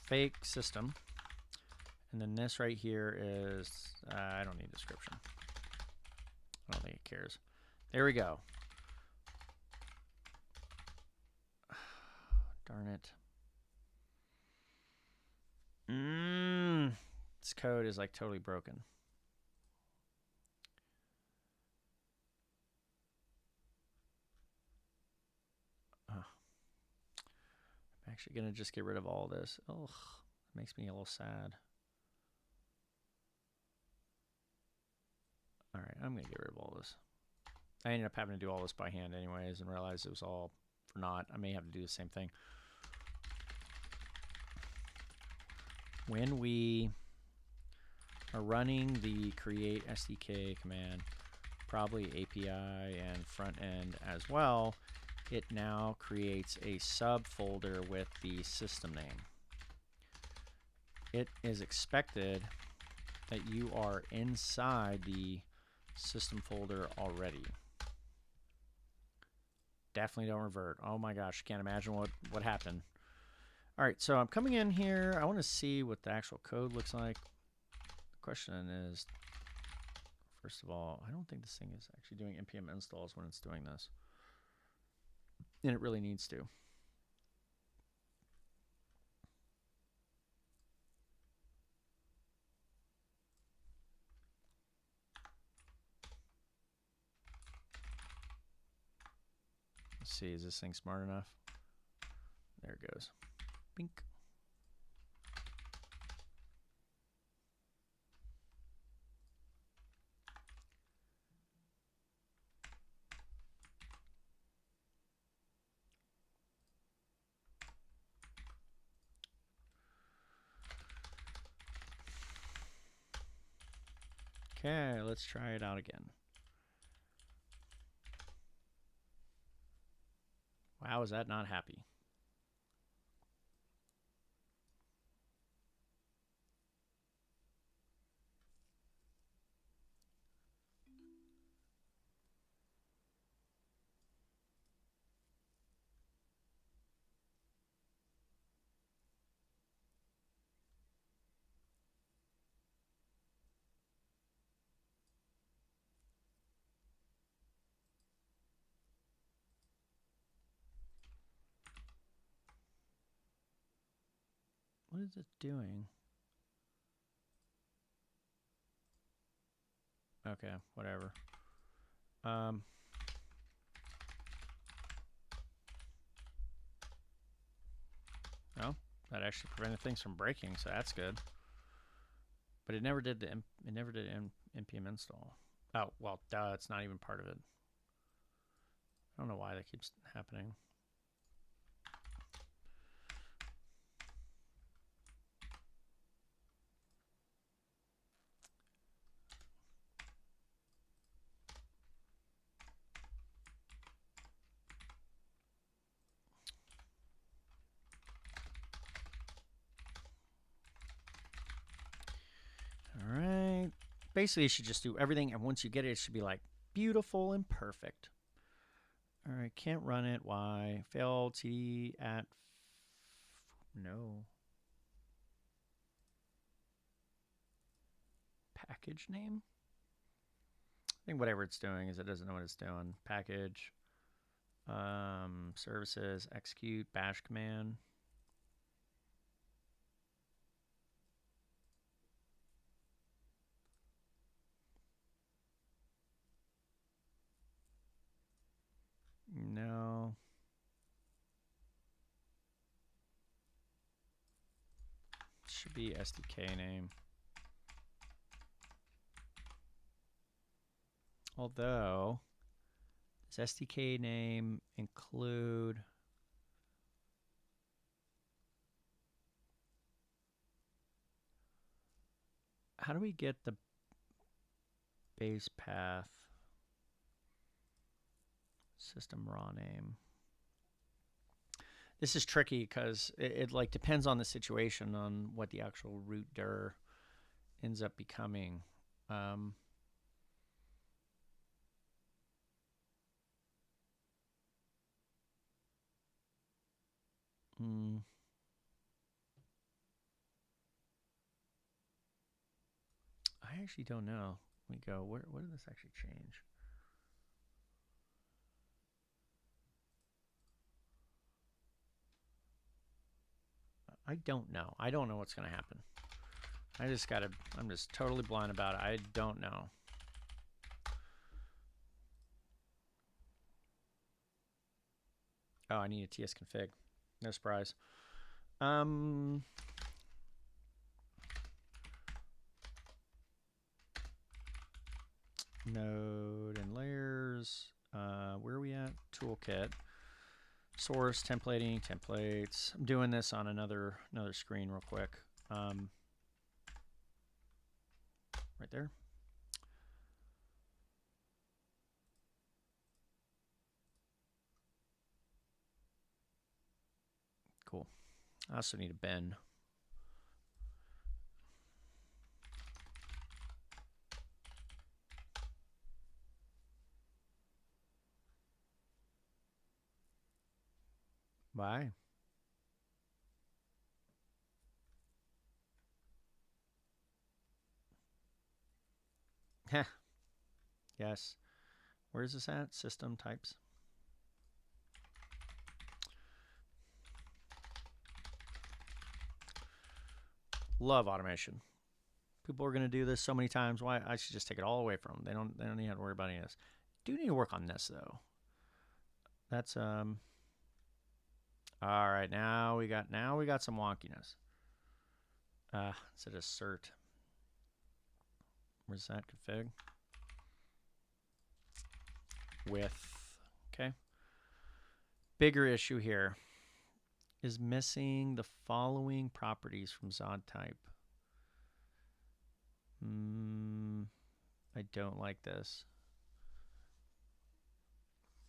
Speaker 1: Fake system. And then this right here is, I don't need description. I don't think it cares. There we go. Darn it. This code is like totally broken. I'm actually going to just get rid of all this. Ugh, it makes me a little sad. All right, I'm going to get rid of all this. I ended up having to do all this by hand anyways and realized it was all for naught. I may have to do the same thing. When we are running the create SDK command, probably API and front end as well, it now creates a subfolder with the system name. It is expected that you are inside the system folder already. Definitely don't revert. Oh my gosh, can't imagine what happened. All right, so I'm coming in here. I want to see what the actual code looks like. The question is, first of all, I don't think this thing is actually doing npm installs when it's doing this. And it really needs to. Let's see, is this thing smart enough? There it goes. Bink. Okay, let's try it out again. Wow, is that not happy? What is it doing? Okay, whatever. No, that actually prevented things from breaking, so that's good. But it never did npm install. Oh well, duh, it's not even part of it. I don't know why that keeps happening. All right. Basically, you should just do everything, and once you get it, it should be like beautiful and perfect. All right, can't run it. Why? Failed t at no package name. I think whatever it's doing is it doesn't know what it's doing. Package, services, execute, bash command. No. Should be SDK name. Although, does SDK name include... How do we get the base path system raw name? This is tricky because it like depends on the situation on what the actual root dir ends up becoming. I actually don't know. Let me go. Where did this actually change? I don't know. I don't know what's going to happen. I'm just totally blind about it. I don't know. Oh, I need a TS config. No surprise. Node and layers. Where are we at? Toolkit. Source, templating, templates. I'm doing this on another screen real quick. Right there. I also need a bin. Why? Yes. Where is this at? System types. Love automation. People are going to do this so many times. Why? I should just take it all away from them. They don't need to worry about any of this. Do need to work on this though. That's all right. Now we got some wonkiness. Instead of cert. Where's that config? With, okay. Bigger issue here is missing the following properties from Zod type. I don't like this.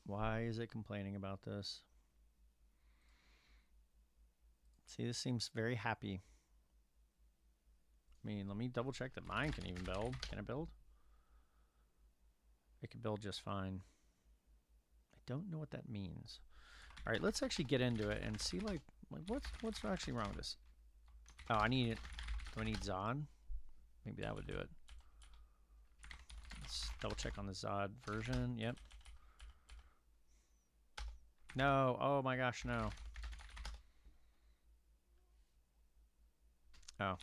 Speaker 1: Why is it complaining about this? See, this seems very happy. I mean, let me double check that mine can even build. Can it build? It can build just fine. I don't know what that means. All right, let's actually get into it and see like what's actually wrong with this. Oh, I need it. Do I need Zod? Maybe that would do it. Let's double check on the Zod version. Yep. No. Oh my gosh, no. Oh.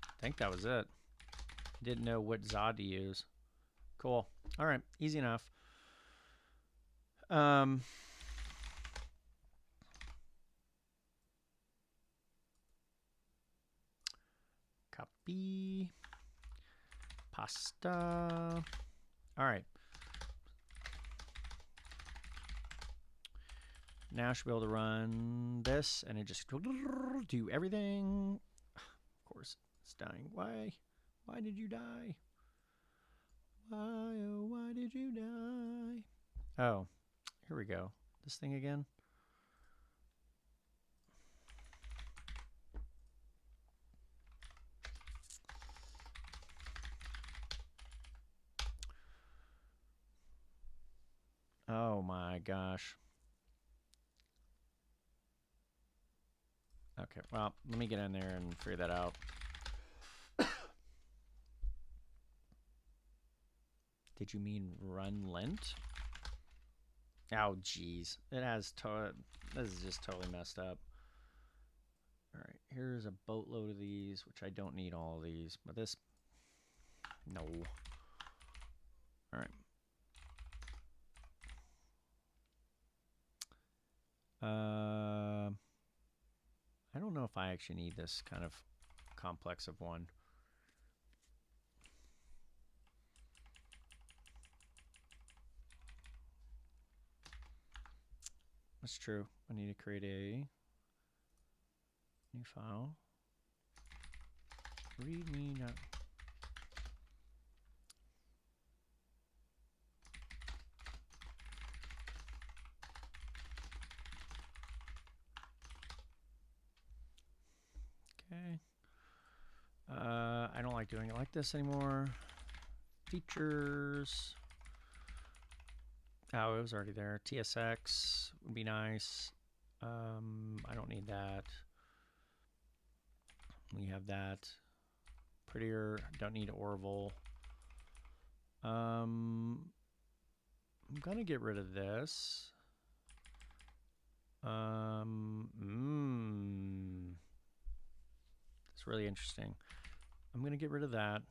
Speaker 1: I think that was it. Didn't know what Zod to use. Cool. All right, easy enough. Copy. Pasta. All right. Now I should be able to run this and it just do everything. Of course, it's dying. Why? Why did you die? Why, oh, why did you die? Oh, here we go. This thing again. Oh my gosh. Okay, well, let me get in there and figure that out. Did you mean run lint? Oh, jeez. It has this is just totally messed up. All right, here's a boatload of these, which I don't need all of these, but this, no. All right. I don't know if I actually need this kind of complex of one. That's true. I need to create a new file. Read me not. Okay. I don't like doing it like this anymore. Features. Oh, it was already there. TSX would be nice. I don't need that. We have that. Prettier. Don't need Orville. I'm gonna get rid of this. It's really interesting. I'm gonna get rid of that.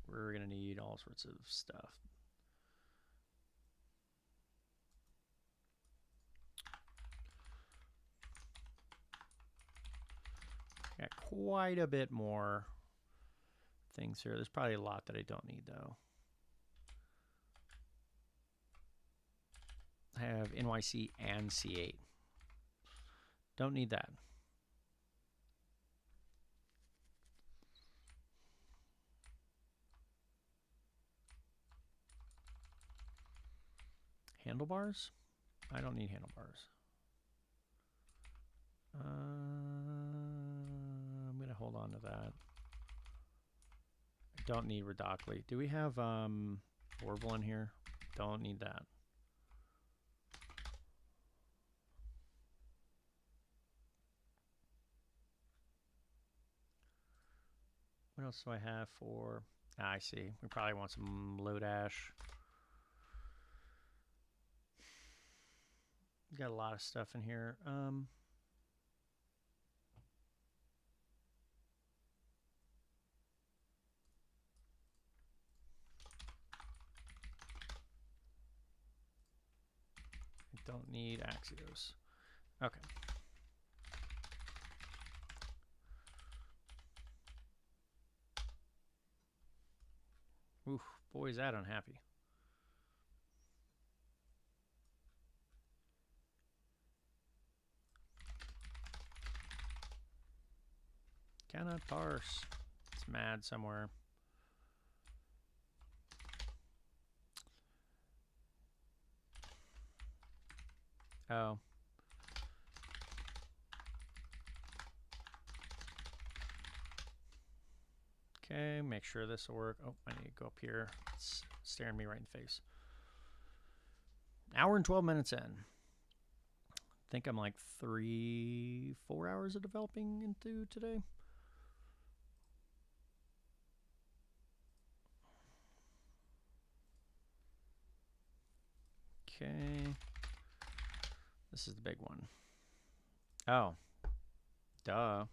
Speaker 1: We're gonna need all sorts of stuff. Got quite a bit more things here. There's probably a lot that I don't need though. have NYC and C8. Don't need that. Handlebars? I don't need handlebars. I'm going to hold on to that. I don't need Redockley. Do we have Orville in here? Don't need that. What else do I have for... I see. We probably want some Lodash. Got a lot of stuff in here. I don't need Axios. Okay. Oof, boy, is that unhappy. Cannot parse. It's mad somewhere. Oh. Okay, make sure this will work. Oh, I need to go up here. It's staring me right in the face. Hour and 12 minutes in. I think I'm like 3-4 hours of developing into today. Okay. This is the big one. Oh. Duh.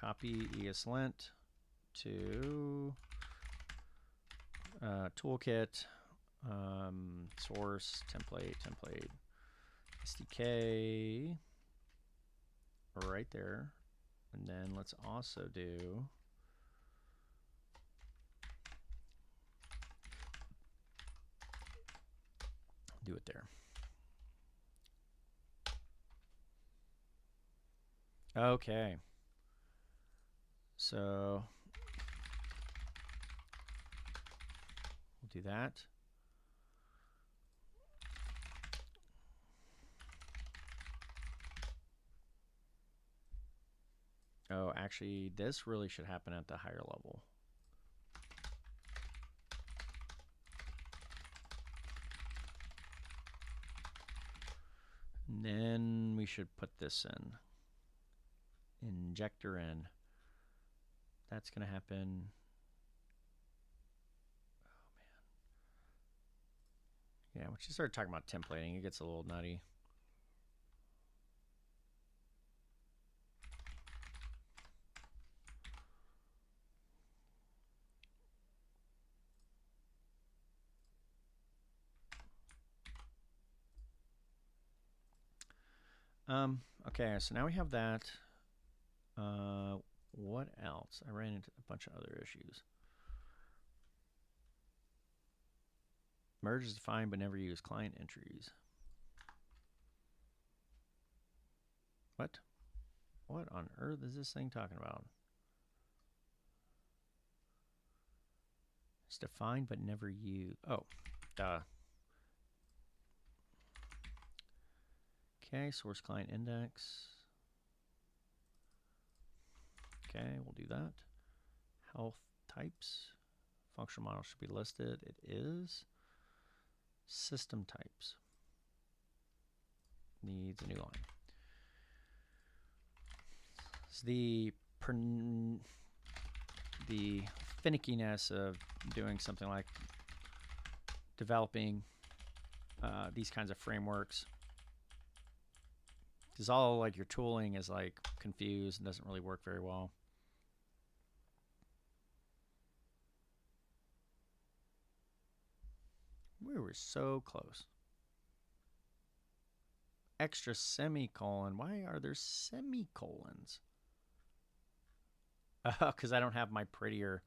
Speaker 1: Copy ESLint to toolkit, source, template, SDK, right there. And then let's also do it there. Okay. So we'll do that. Oh, actually, this really should happen at the higher level. And then we should put this in. Injector in. That's going to happen. Oh, man. Yeah, once you start talking about templating, it gets a little nutty. Okay, so now we have that. What else? I ran into a bunch of other issues. Merge is defined but never use client entries. What? What on earth is this thing talking about? It's defined but never used. Oh, duh. Okay, source client index. Okay, we'll do that. Health types. Functional model should be listed. It is. System types. Needs a new line. It's the finickiness of doing something like developing these kinds of frameworks. Because all like your tooling is like confused and doesn't really work very well. We were so close. Extra semicolon. Why are there semicolons? Because I don't have my prettier.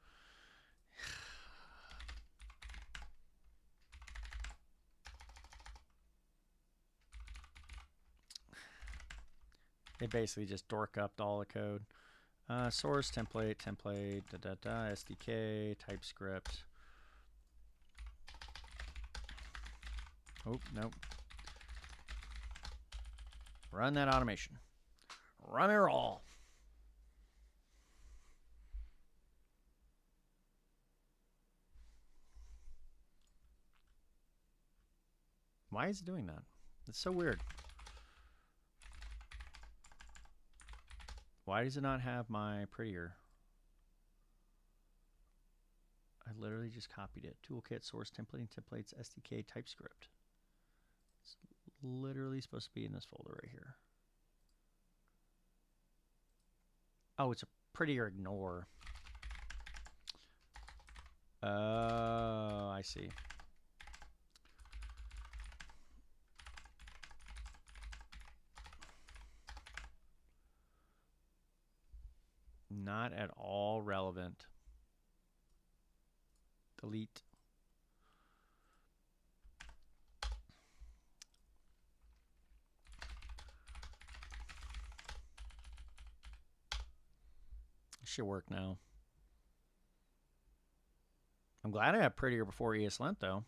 Speaker 1: It basically just dork upped all the code. Source, template, SDK, TypeScript. Oh, nope. Run that automation. Run it all. Why is it doing that? It's so weird. Why does it not have my prettier? I literally just copied it. Toolkit, source, templating, templates, SDK, TypeScript. It's literally supposed to be in this folder right here. Oh, it's a prettier ignore. Oh, I see. Not at all relevant. Delete. Should work now. I'm glad I had prettier before ESLint though.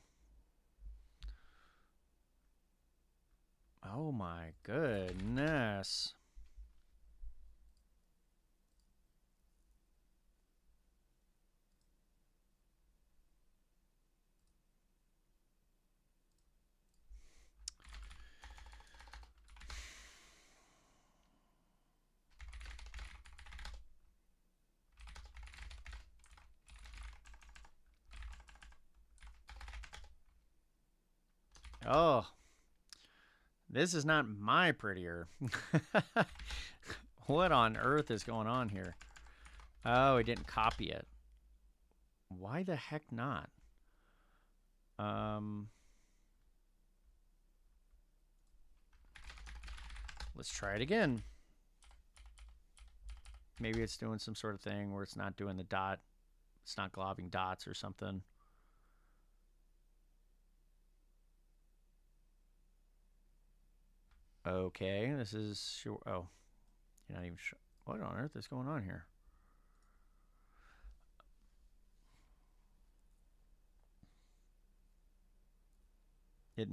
Speaker 1: Oh my goodness. Oh, this is not my prettier. What on earth is going on here? Oh, he didn't copy it. Why the heck not? Let's try it again. Maybe it's doing some sort of thing where it's not doing the dot. It's not globbing dots or something. Okay, this is sure. Oh, you're not even sure. What on earth is going on here? It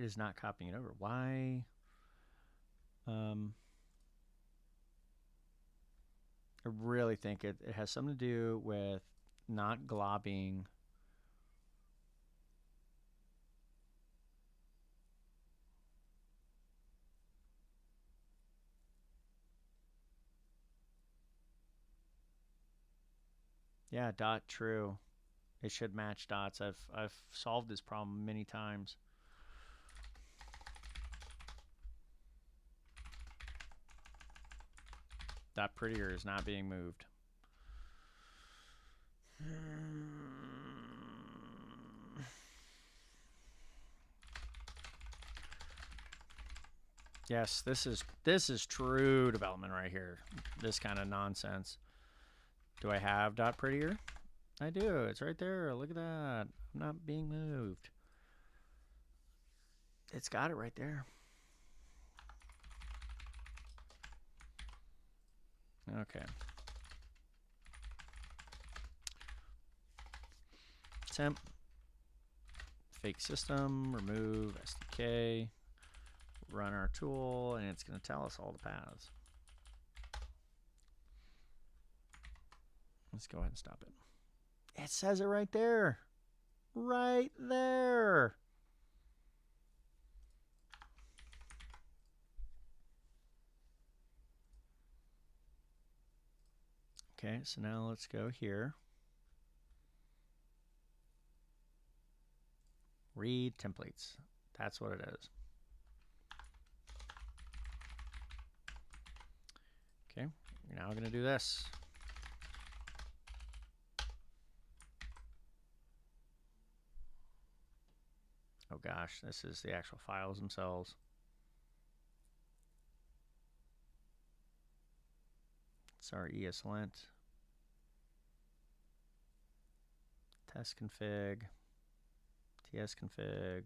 Speaker 1: is not copying it over. Why? I really think it has something to do with not globbing. Yeah, dot true. It should match dots. I've solved this problem many times. Dot prettier is not being moved. Yes, this is true development right here. This kind of nonsense. Do I have dot prettier? I do. It's right there. Look at that. I'm not being moved. It's got it right there. Okay. Temp. Fake system. Remove SDK. Run our tool, and it's going to tell us all the paths. Let's go ahead and stop it. It says it right there. Right there. Okay, so now let's go here. Read templates. That's what it is. Okay, you're now going to do this. Oh gosh, this is the actual files themselves. It's our ESLint. Test config. TS config.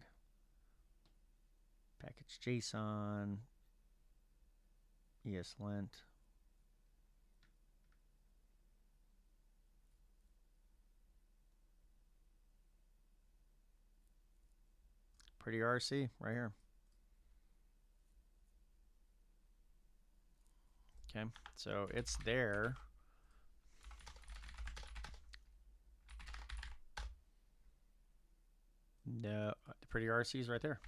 Speaker 1: Package JSON. ESLint. Pretty RC right here. Okay, so it's there. No, the pretty RC is right there.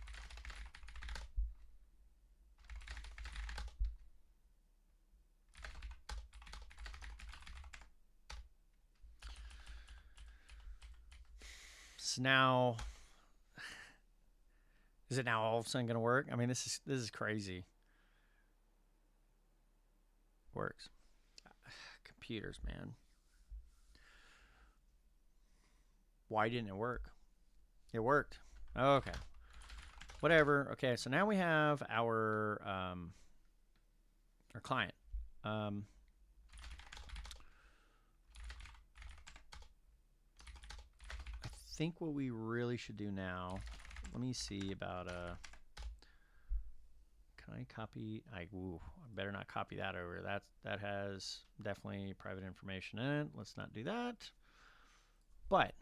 Speaker 1: So now, is it now all of a sudden going to work? I mean, this is crazy. Works. Computers, man. Why didn't it work? It worked. Okay. Whatever. Okay, so now we have our client. I think what we really should do now, let me see about can I copy? I better not copy that over. That has definitely private information in it. Let's not do that. But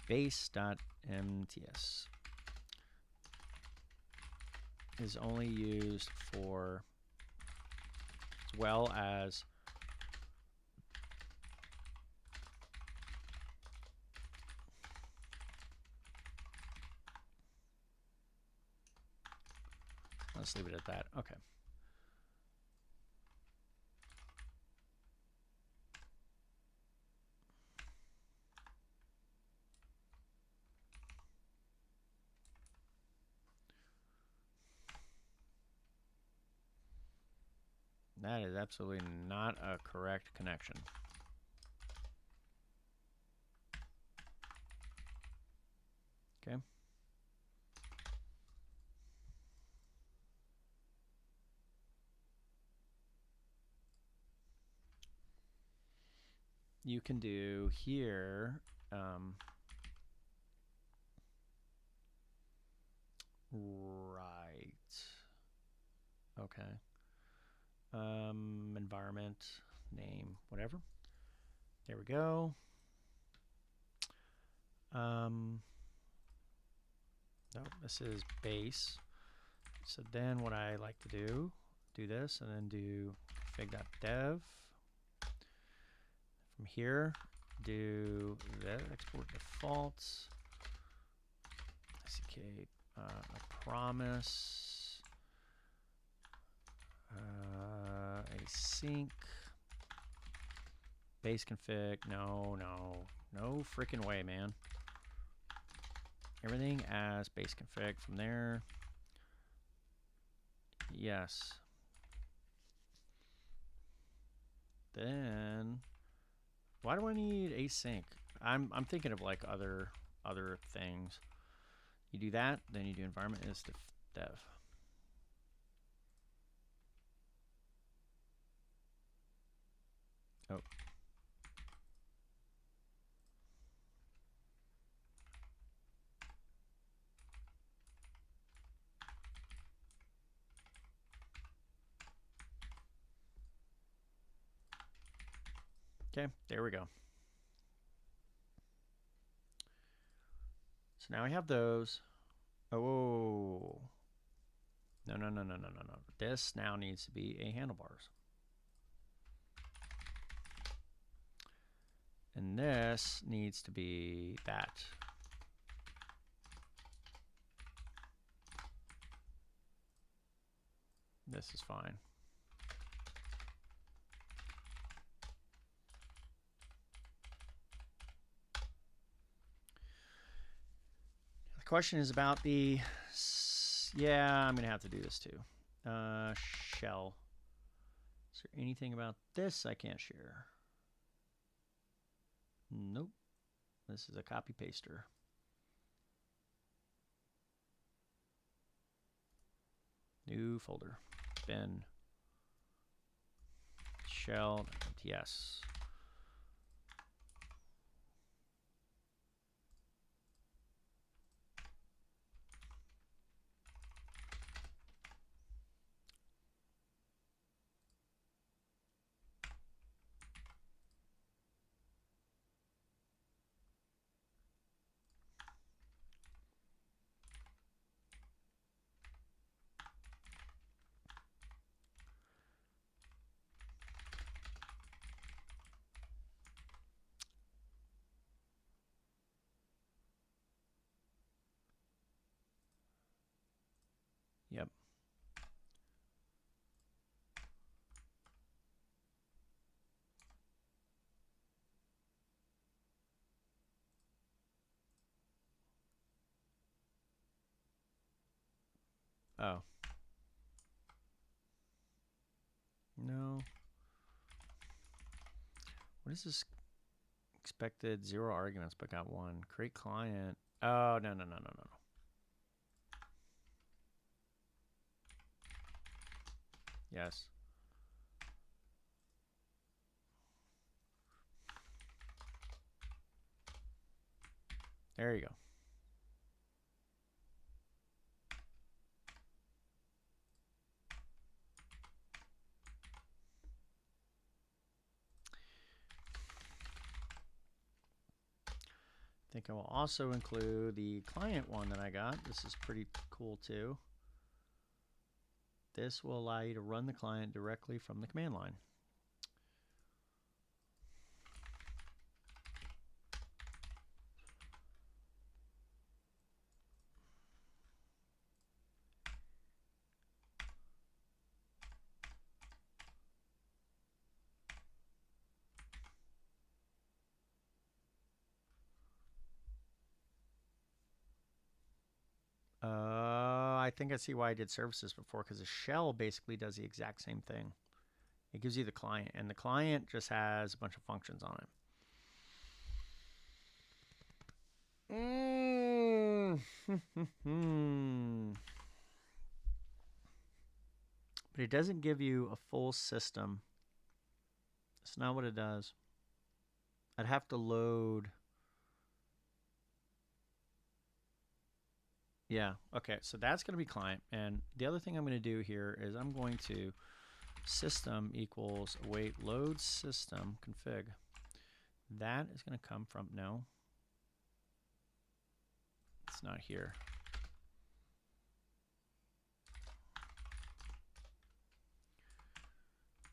Speaker 1: base.mts is only used for, as well as let's leave it at that. Okay. That is absolutely not a correct connection. Okay. You can do here, right. Okay. Environment, name, whatever. There we go. No, this is base. So then what I like to do this and then do config.dev. From here, do that export defaults. SDK a promise. Async. Base config. No freaking way, man. Everything as base config from there. Yes. Then why do I need async? I'm thinking of like other things. You do that, then you do environment is dev. Oh. Okay, there we go. So now we have those. Oh. No. This now needs to be a handlebars. And this needs to be that. This is fine. The question is about the, yeah, I'm going to have to do this too. Shell. Is there anything about this I can't share? Nope. This is a copy paster. New folder. Bin. Shell. Yes. Oh. No. What is this? Expected 0 arguments, but got 1. Create client. Oh, no. Yes. There you go. I think I will also include the client one that I got. This is pretty cool too. This will allow you to run the client directly from the command line. I think I see why I did services before, because the shell basically does the exact same thing. It gives you the client, and the client just has a bunch of functions on it. But it doesn't give you a full system. It's not what it does. I'd have to load. Yeah, okay, so that's going to be client. And the other thing I'm going to do here is I'm going to system equals await load system config. That is going to come from, no, it's not here.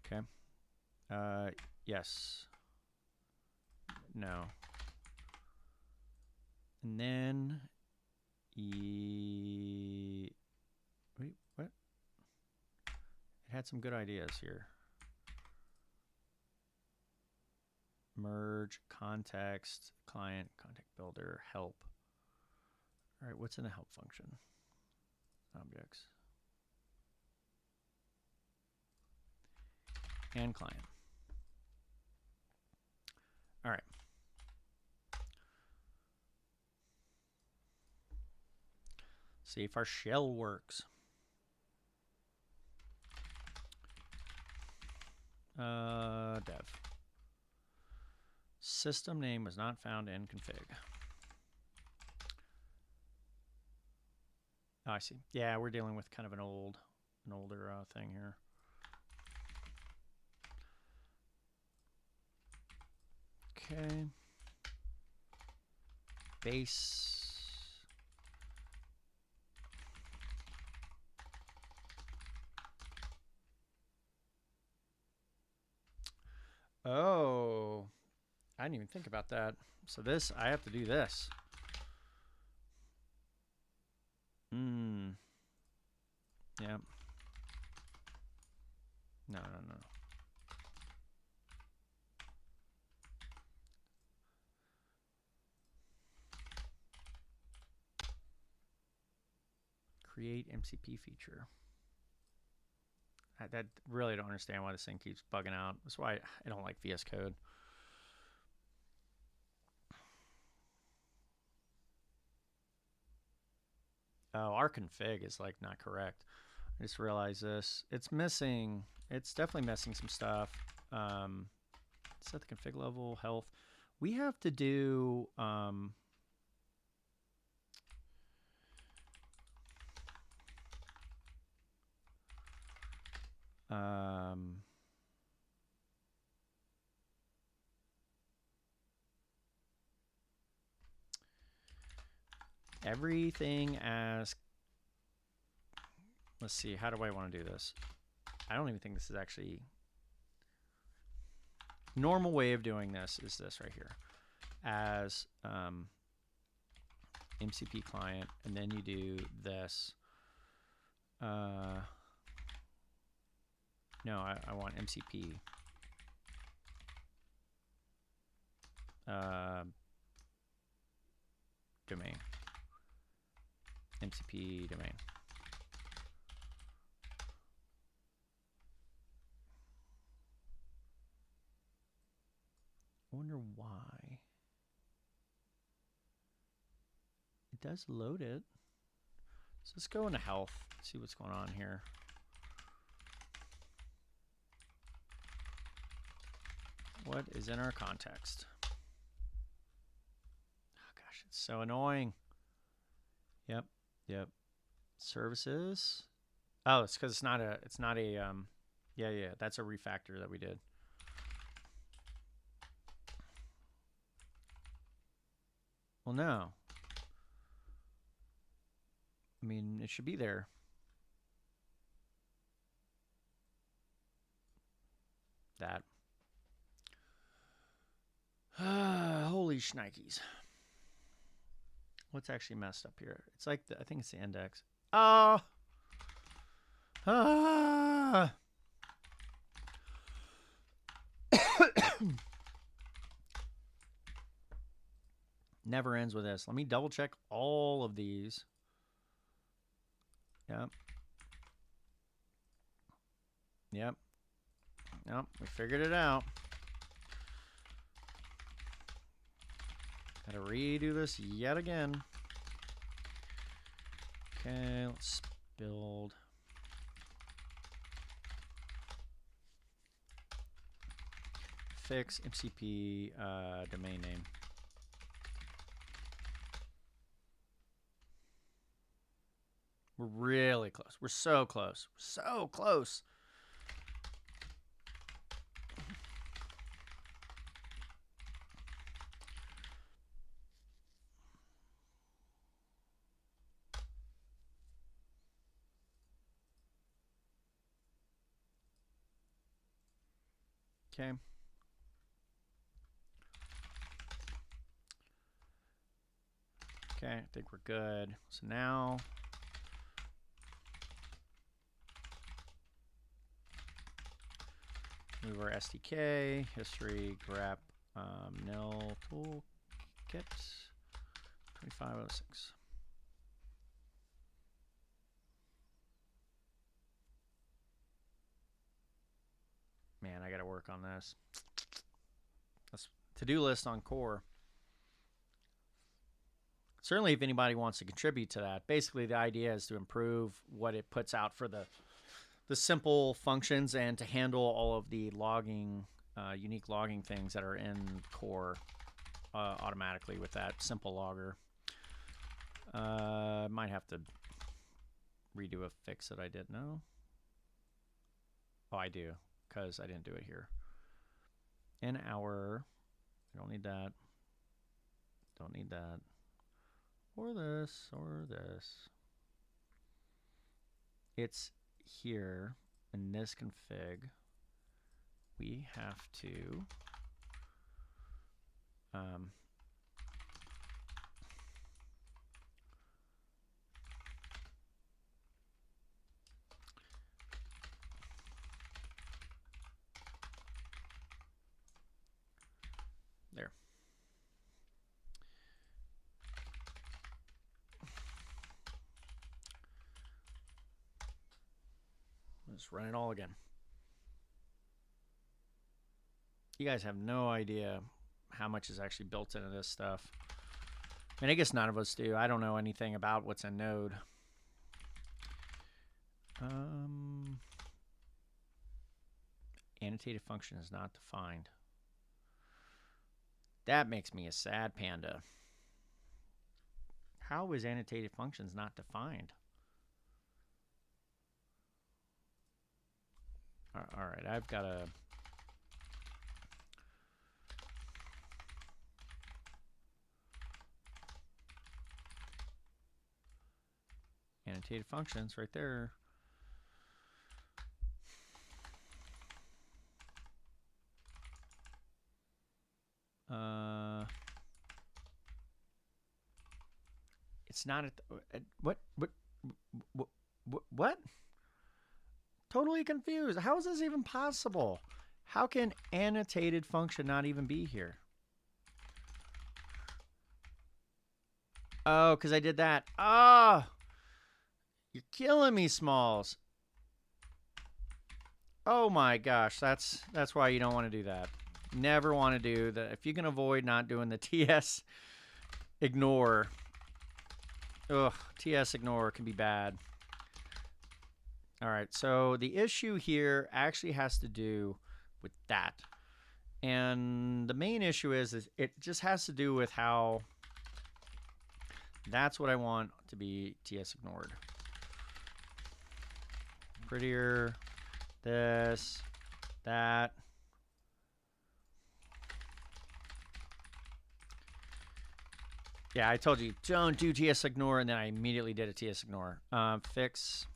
Speaker 1: Okay. Yes. No. And then wait, what? It had some good ideas here. Merge, context, client, contact builder, help. All right, what's in the help function? Objects. And client. All right. See if our shell works. Dev. System name was not found in config. Oh, I see. Yeah, we're dealing with kind of an older thing here. Okay. Base. Oh, I didn't even think about that. So this, I have to do this. Yeah. No. Create MCP feature. I really don't understand why this thing keeps bugging out. That's why I don't like VS Code. Oh, our config is like not correct. I just realized this. It's missing. It's definitely missing some stuff. Set the config level, health. We have to do everything as, let's see, how do I want to do this? I don't even think this is actually, normal way of doing this is this right here, as MCP client, and then you do this. No, I want MCP. Domain. MCP domain. wonder why. It does load it. So let's go into health, see what's going on here. What is in our context? Oh gosh, it's so annoying. Yep, yep. Services. Oh, it's because it's not a yeah, that's a refactor that we did. Well, no. I mean, it should be there. That. Holy shnikes. What's actually messed up here? It's like, I think it's the index. Oh! Ah! Never ends with this. Let me double check all of these. Yep. Yep. Yep. We figured it out. Gotta redo this yet again. Okay, let's build. Fix MCP domain name. We're really close. We're so close. We're so close. Okay. Okay, I think we're good. So now move our SDK, history, grep, nil toolkit, 2506. Man, I gotta work on this. That's to-do list on core. Certainly, if anybody wants to contribute to that, basically the idea is to improve what it puts out for the simple functions and to handle all of the logging, unique logging things that are in core automatically with that simple logger. Might have to redo a fix that I didn't know. Oh, I do, because I didn't do it here. In our, I don't need that. Don't need that. Or this, or this. It's here in this config. We have to there. Let's run it all again. You guys have no idea how much is actually built into this stuff. I mean, I guess none of us do. I don't know anything about what's in Node. Annotated function is not defined. That makes me a sad panda. How is annotated functions not defined? All right, I've got a... Annotated functions right there. It's not what? Totally confused. How is this even possible? How can annotated function not even be here? Oh, because I did that. Oh, you're killing me, Smalls. Oh my gosh, that's why you don't want to do that. Never want to do the, if you can avoid not doing the TS ignore. Ugh, TS ignore can be bad. All right, so the issue here actually has to do with that. And the main issue is it just has to do with how that's what I want to be TS ignored. Prettier, this, that. Yeah, I told you, don't do TS ignore, and then I immediately did a TS ignore. Fix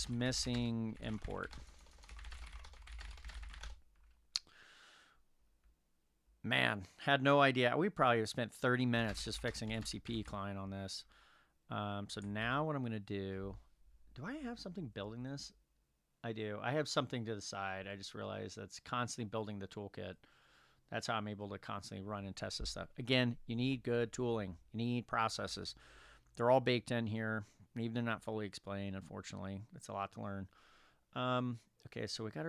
Speaker 1: missing import. Man, had no idea. We probably have spent 30 minutes just fixing MCP client on this. So now what I'm going to do I have something building this? I do. I have something to the side. I just realized that's constantly building the toolkit. That's how I'm able to constantly run and test this stuff. Again, you need good tooling. You need processes. They're all baked in here. Even they're not fully explained, unfortunately. It's a lot to learn. Okay, so we got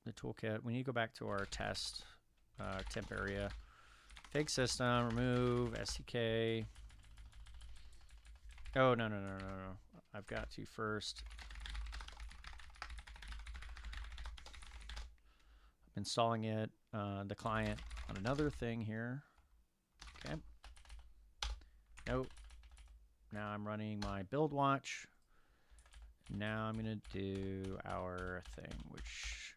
Speaker 1: the toolkit. We need to go back to our test temp area. Fake system, remove SDK. Oh, no. I've got to first installing it, the client on another thing here. Okay. Nope. Now I'm running my build watch. Now I'm going to do our thing, which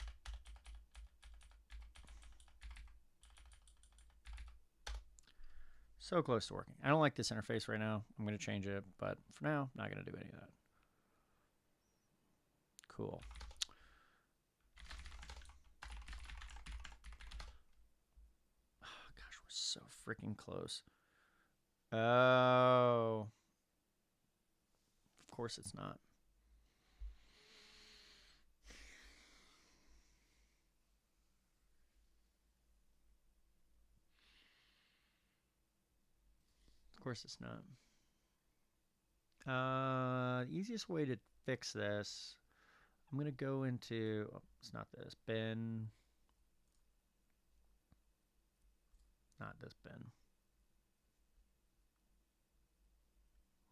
Speaker 1: so close to working. I don't like this interface right now. I'm going to change it, but for now, not going to do any of that. Cool. Oh, gosh, we're so freaking close. Oh. Of course it's not. Of course it's not. The easiest way to fix this, I'm going to go into, oh, it's not this, bin. Not this bin.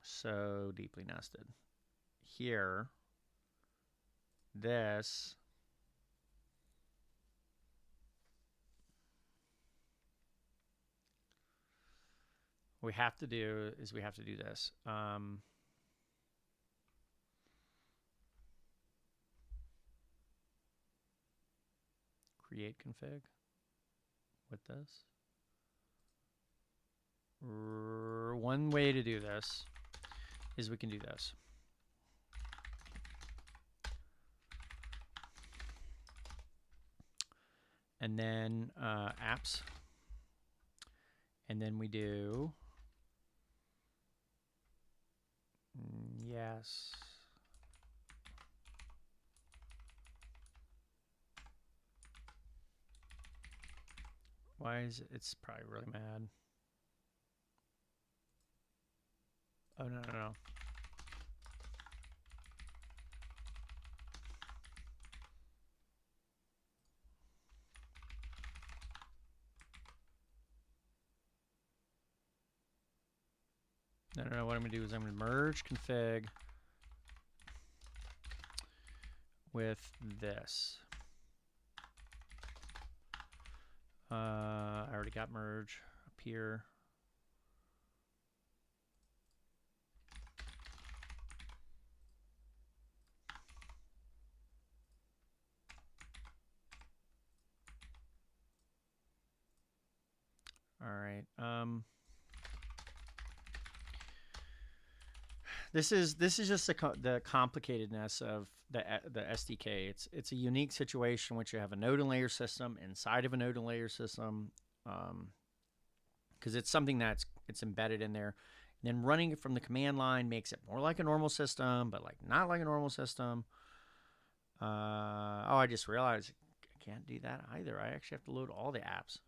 Speaker 1: So deeply nested. Here, this. What we have to do is we have to do this. Create config with this. One way to do this is we can do this. And then apps. And then we do yes. Why is it? It's probably really mad. Oh, no. No. What I'm going to do is I'm going to merge config with this. I already got merge up here. All right. This is just the complicatedness of the SDK. It's a unique situation which you have a node and layer system inside of a node and layer system, because it's something that's embedded in there. And then running it from the command line makes it more like a normal system, but like not like a normal system. Oh, I just realized I can't do that either. I actually have to load all the apps.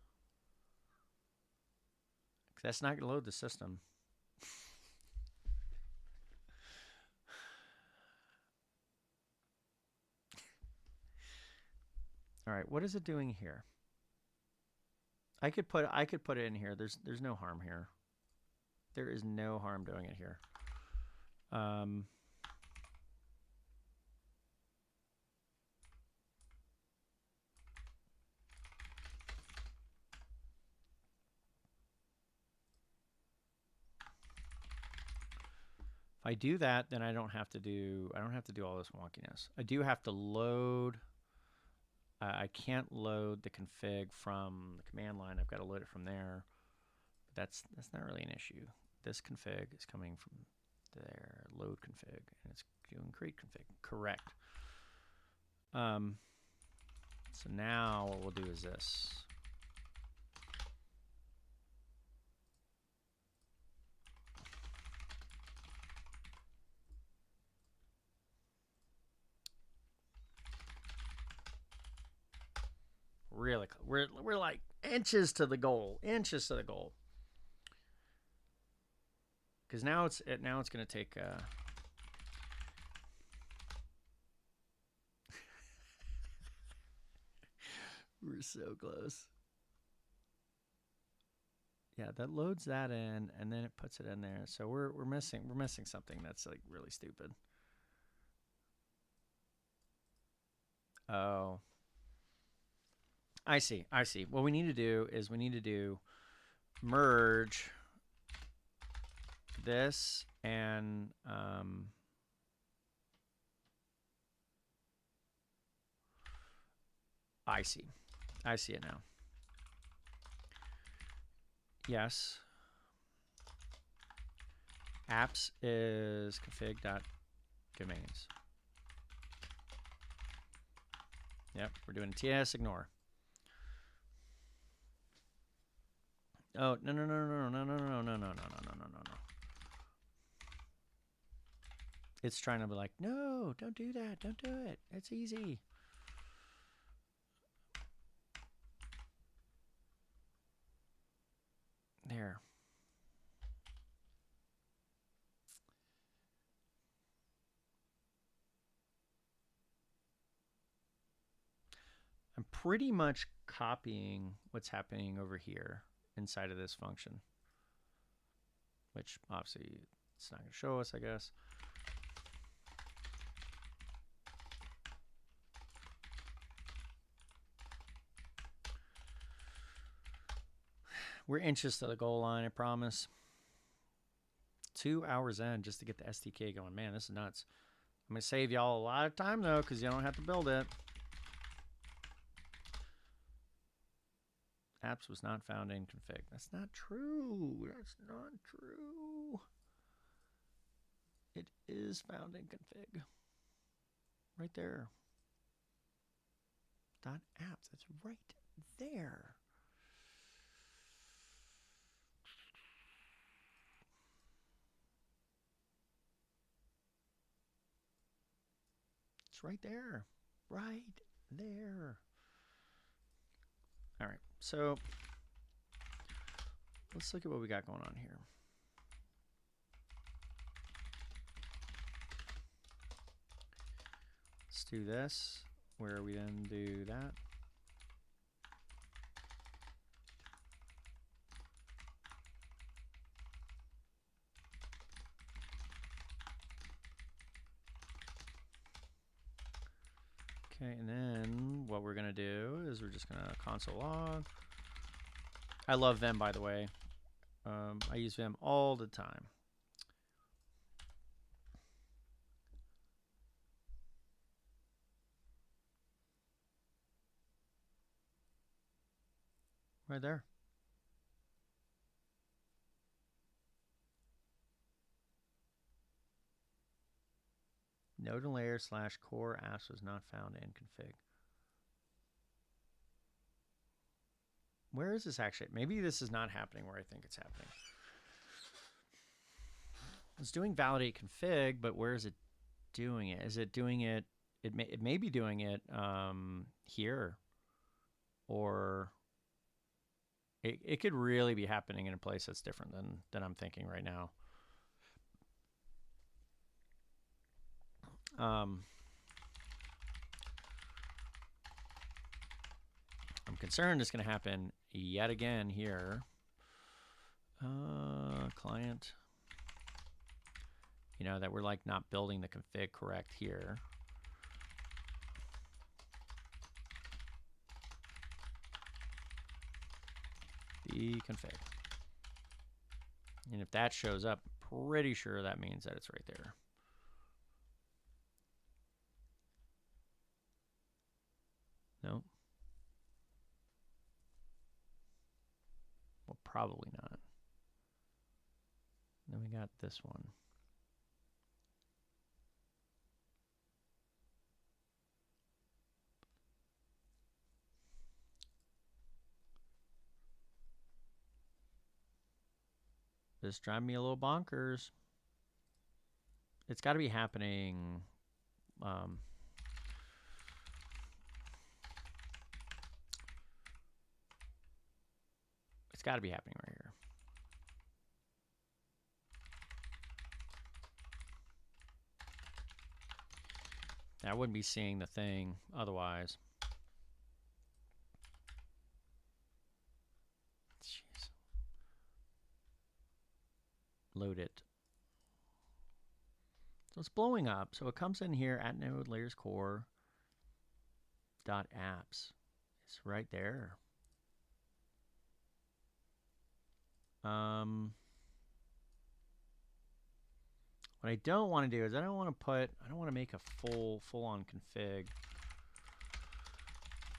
Speaker 1: That's not going to load the system. All right, what is it doing here? I could put it in here. There's no harm here. There is no harm doing it here. If I do that, then I don't have to do all this wonkiness. I do have to load. I can't load the config from the command line. I've got to load it from there. But that's not really an issue. This config is coming from there. Load config, and it's doing create config. Correct. So now what we'll do is this. Really, we're like inches to the goal, Because now it's going to take. We're so close. Yeah, that loads that in, and then it puts it in there. So we're missing something that's like really stupid. Oh. I see. What we need to do is merge this and I see it now. Yes. Apps is config.domains. Yep, we're doing TS ignore. Oh, no. It's trying to be like, no, don't do that. Don't do it. It's easy. There. I'm pretty much copying what's happening over here inside of this function, which obviously it's not going to show us, I guess. We're inches to the goal line, I promise. 2 hours in just to get the SDK going. Man, this is nuts. I'm going to save y'all a lot of time, though, because you don't have to build it. Apps was not found in config. That's not true. That's not true. It is found in config. Right there. .apps. That's right there. It's right there. Right there. All right. So let's look at what we got going on here. Let's do this, where we then do that. Okay, and then what we're going to do is we're just going to console log. I love Vim, by the way. I use Vim all the time. Right there. Node and layer / core apps was not found in config. Where is this actually? Maybe this is not happening where I think it's happening. It's doing validate config, but where is it doing it? Is it doing it? It may be doing it here, or it could really be happening in a place that's different than I'm thinking right now. concerned it's going to happen yet again here. Client. You know, that we're like not building the config correct here. The config. And if that shows up, pretty sure that means that it's right there. Nope. Well, probably not. Then we got this one. This drive me a little bonkers. It's got to be happening. It's got to be happening right here. I wouldn't be seeing the thing otherwise. Jeez. Load it. So it's blowing up. So it comes in here at node layers core dot apps. It's right there. What I don't want to do is I don't want to make a full on config.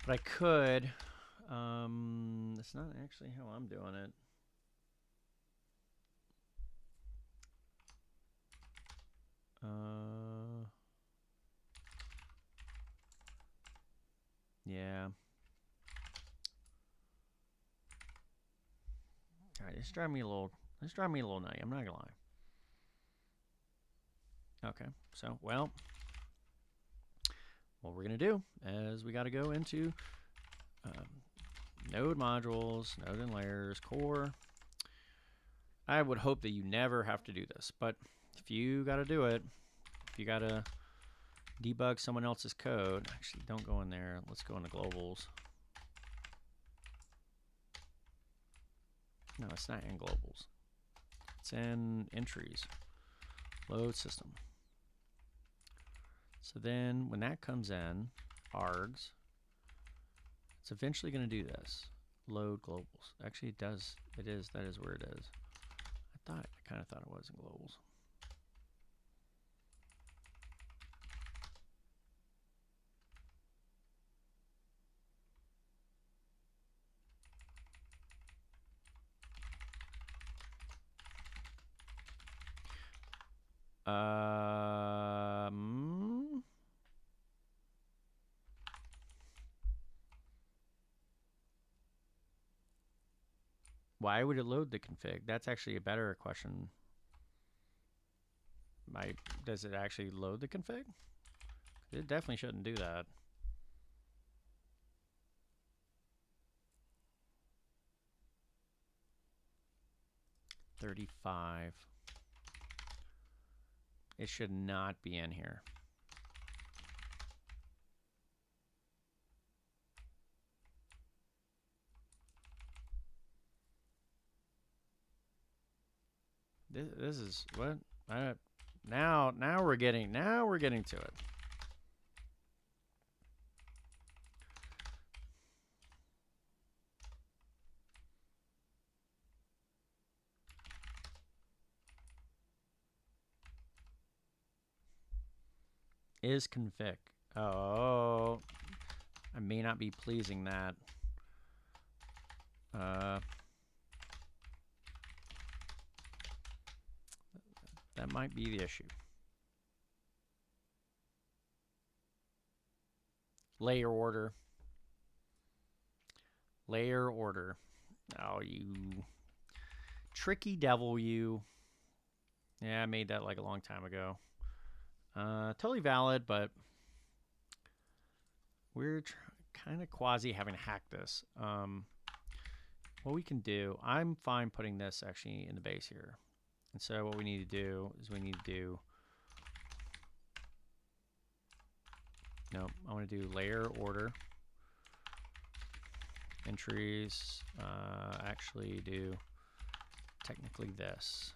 Speaker 1: But I could. It's not actually how I'm doing it. Yeah. All right, this drive me a little nutty. I'm not gonna lie. Okay, so well, what we're gonna do is we got to go into node modules, node and layers, core. I would hope that you never have to do this, but if you got to do it, if you got to debug someone else's code, actually don't go in there. Let's go into globals. No, it's not in globals. It's in entries, load system. So then when that comes in, args, it's eventually going to do this. Load globals. Actually, it does. It is. That is where it is. I kind of thought it was in globals. Why would it load the config? That's actually a better question. Does it actually load the config? It definitely shouldn't do that. $35. It should not be in here. This is what now we're getting to it. Is config. Oh, I may not be pleasing that. That might be the issue. Layer order. Layer order. Oh, you tricky devil, you. Yeah, I made that like a long time ago. Totally valid, but we're kind of quasi having to hack this. What we can do, I'm fine putting this actually in the base here. And so what we need to do is I want to do layer order entries actually do technically this.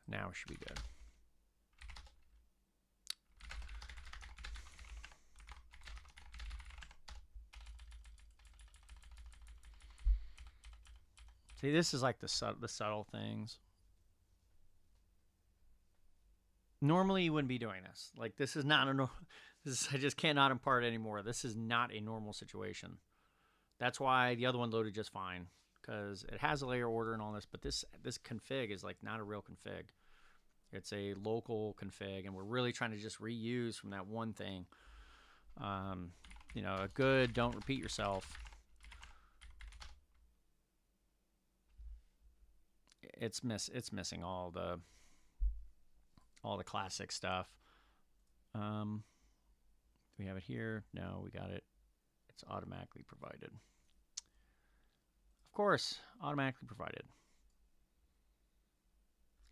Speaker 1: Now it should be good. See, this is like the subtle things. Normally, you wouldn't be doing this. Like, this is not a I just cannot impart anymore. This is not a normal situation. That's why the other one loaded just fine, because it has a layer order and all this, but this config is like not a real config. It's a local config, and we're really trying to just reuse from that one thing. You know, a good don't repeat yourself. It's missing all the classic stuff. We have it here. No, we got it. It's automatically provided. Of course, automatically provided.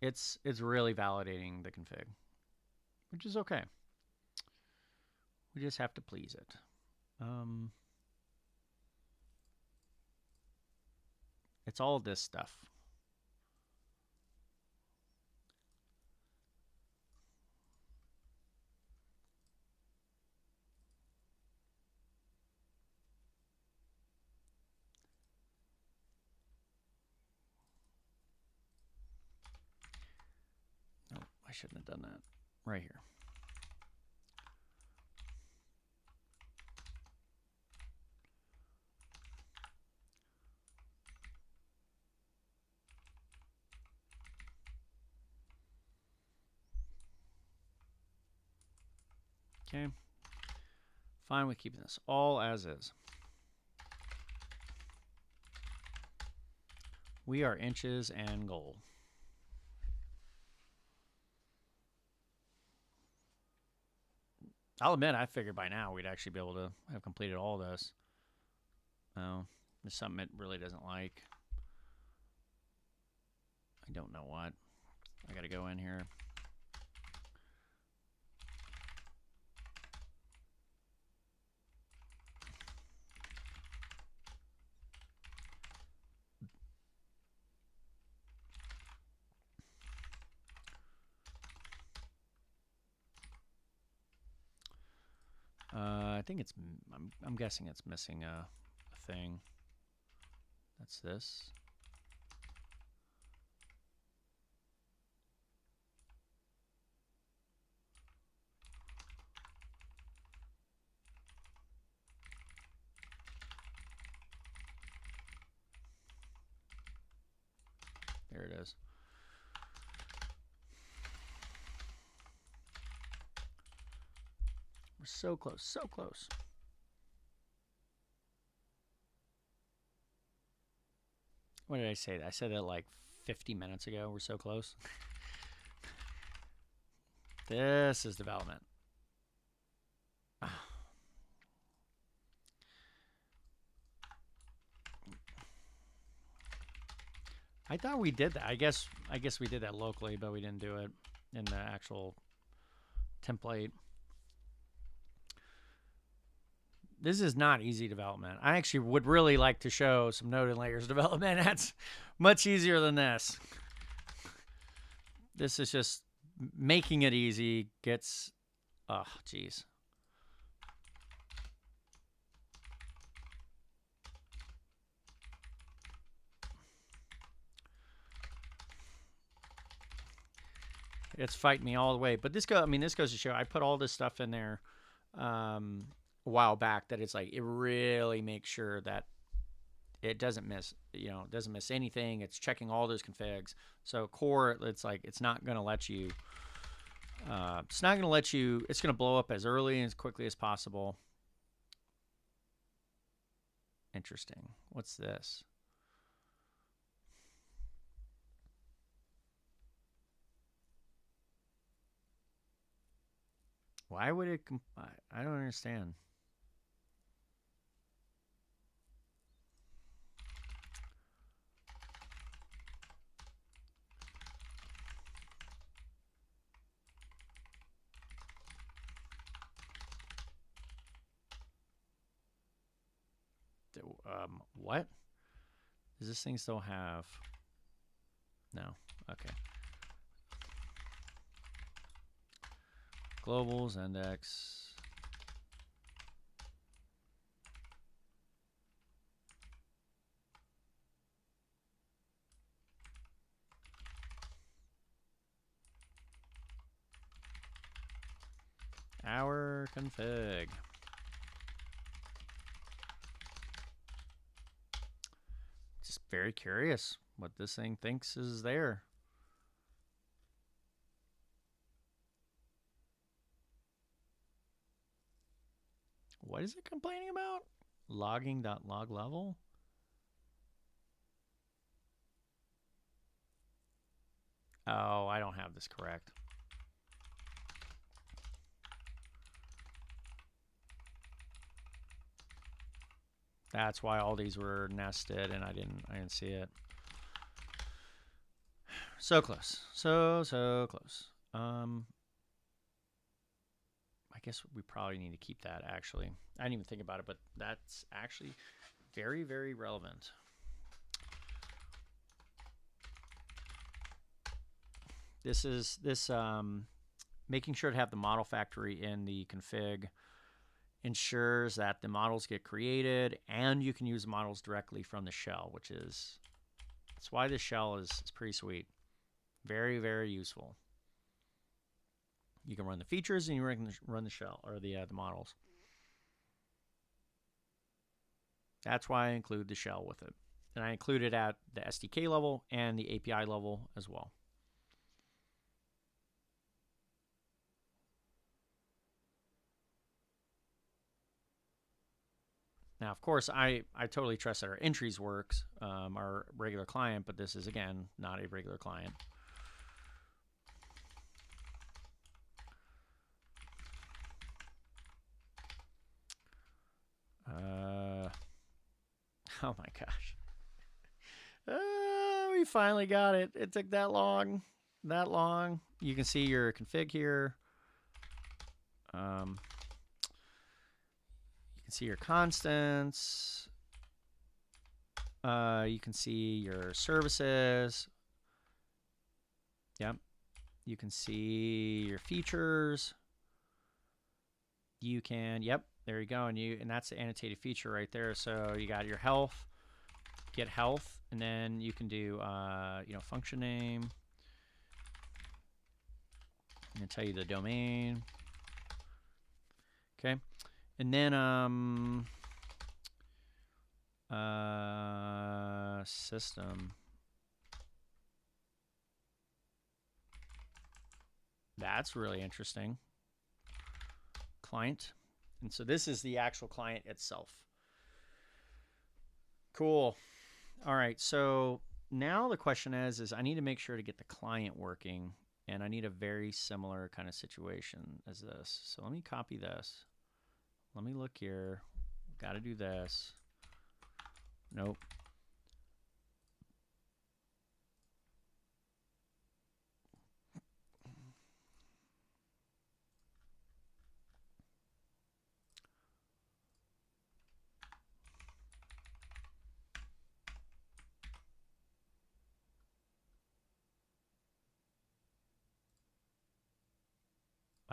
Speaker 1: It's really validating the config, which is okay. We just have to please it. It's all this stuff. No, I shouldn't have done that. Right here. Okay. Fine with keeping this all as is. We are inches and goal. I'll admit, I figured by now we'd actually be able to have completed all this. Oh, there's something it really doesn't like. I don't know what. I got to go in here. I think it's, I'm guessing it's missing a thing. That's this. There it is. We're so close, so close. What did I say? I said that like 50 minutes ago. We're so close. This is development. I thought we did that. I guess we did that locally, but we didn't do it in the actual template. This is not easy development. I actually would really like to show some node and layers development. That's much easier than this. This is just making it easy. Gets, oh, geez. It's fighting me all the way. But this goes to show I put all this stuff in there a while back that it's like it really makes sure that it doesn't miss, doesn't miss anything. It's checking all those configs. So core, it's like it's not going to let you it's going to blow up as early and as quickly as possible. Interesting. What's this? Why would it? I don't understand. What? Does this thing still have? No. Okay. Globals index. Our config. Just very curious what this thing thinks is there. What is it complaining about? Logging.log level? Oh, I don't have this correct. That's why all these were nested and I didn't see it. So close. So close. I guess we probably need to keep that actually. I didn't even think about it, but that's actually very, very relevant. This is making sure to have the model factory in the config ensures that the models get created and you can use models directly from the shell, which is, that's why this shell is pretty sweet. Very, very useful. You can run the features and you run the shell or the models. That's why I include the shell with it. And I include it at the SDK level and the API level as well. Now, of course, I totally trust that our entries works, our regular client, but this is, again, not a regular client. Oh my gosh. We finally got it. It took that long. You can see your config here. You can see your constants. You can see your services. Yep. You can see your features. You can, yep, there you go. And that's the annotated feature right there. So you got your health, get health, and then you can do, function name. I'm going to tell you the domain. Okay. And then system. That's really interesting. Client. And so this is the actual client itself. Cool. All right. So now the question is I need to make sure to get the client working, and I need a very similar kind of situation as this. So let me copy this. Let me look here. Got to do this. Nope.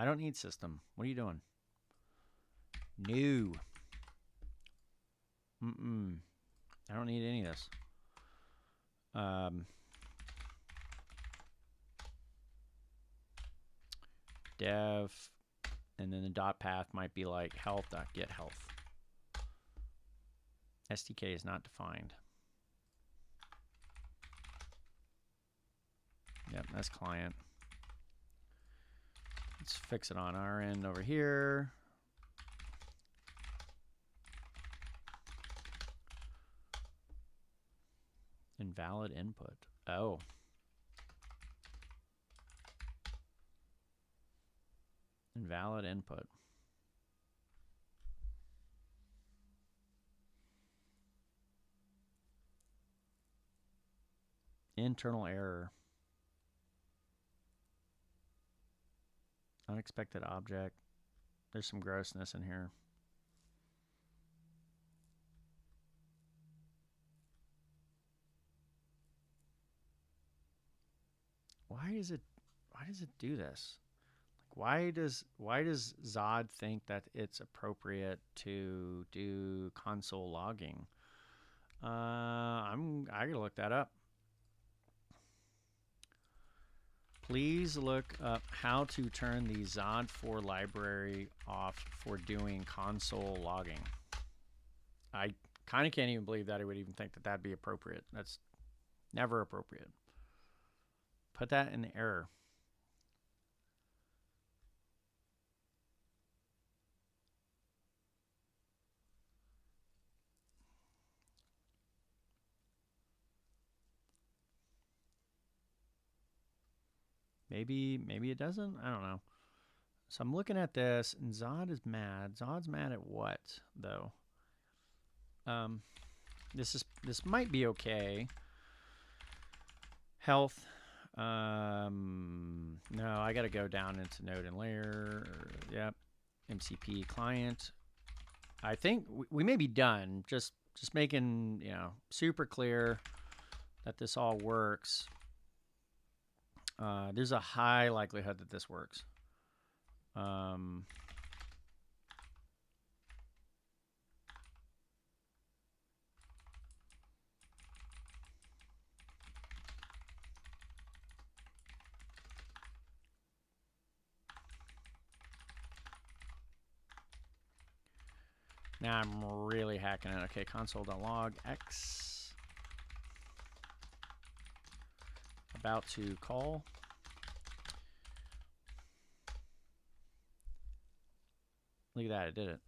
Speaker 1: I don't need system. What are you doing? No. I don't need any of this. Dev, and then the dot path might be like health.get health. SDK is not defined. Yep, that's client. Let's fix it on our end over here. Invalid input. Oh. Invalid input. Internal error. Unexpected object. There's some grossness in here. why does it do this? Why does Zod think that it's appropriate to do console logging? I gotta look that up. Please look up how to turn the Zod 4 library off for doing console logging. I kind of can't even believe that I would even think that that'd be appropriate. That's never appropriate. Put that in the error. Maybe it doesn't. I don't know. So I'm looking at this, and Zod is mad. Zod's mad at what though? This might be okay. Health. No, I got to go down into node and layer. Yep. MCP client. I think we may be done. Just making, super clear that this all works. There's a high likelihood that this works. Now I'm really hacking it. Okay, console.log x. About to call. Look at that, it did it.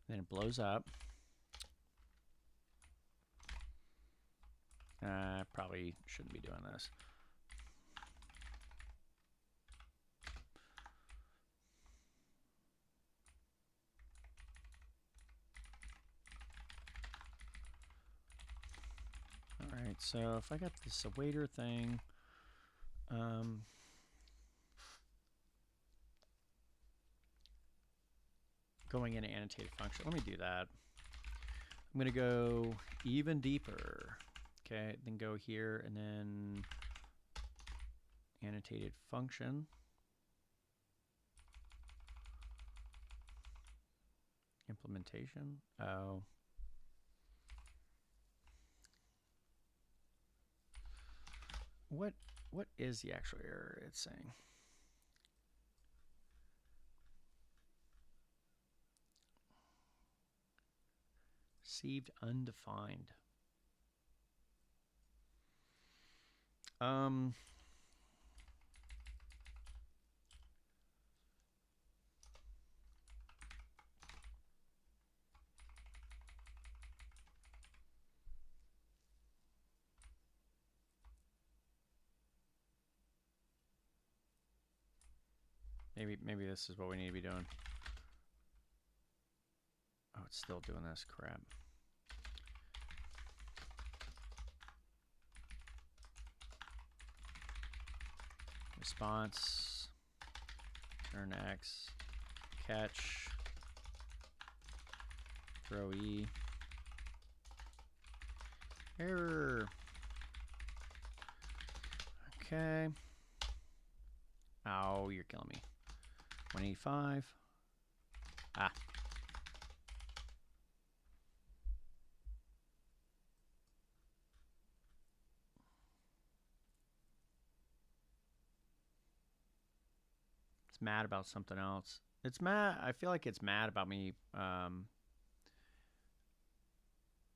Speaker 1: Then it blows up. Probably shouldn't be doing this. Alright, so if I got this awaiter thing, going in annotated function, let me do that. I'm going to go even deeper. Okay, then go here and then annotated function. Implementation. Oh. What is the actual error it's saying? Received undefined. Maybe this is what we need to be doing. Oh, it's still doing this crap. Response, turn X, catch, throw E, error. Okay. Oh, you're killing me. 185. Ah. It's mad about something else. It's mad. I feel like it's mad about me.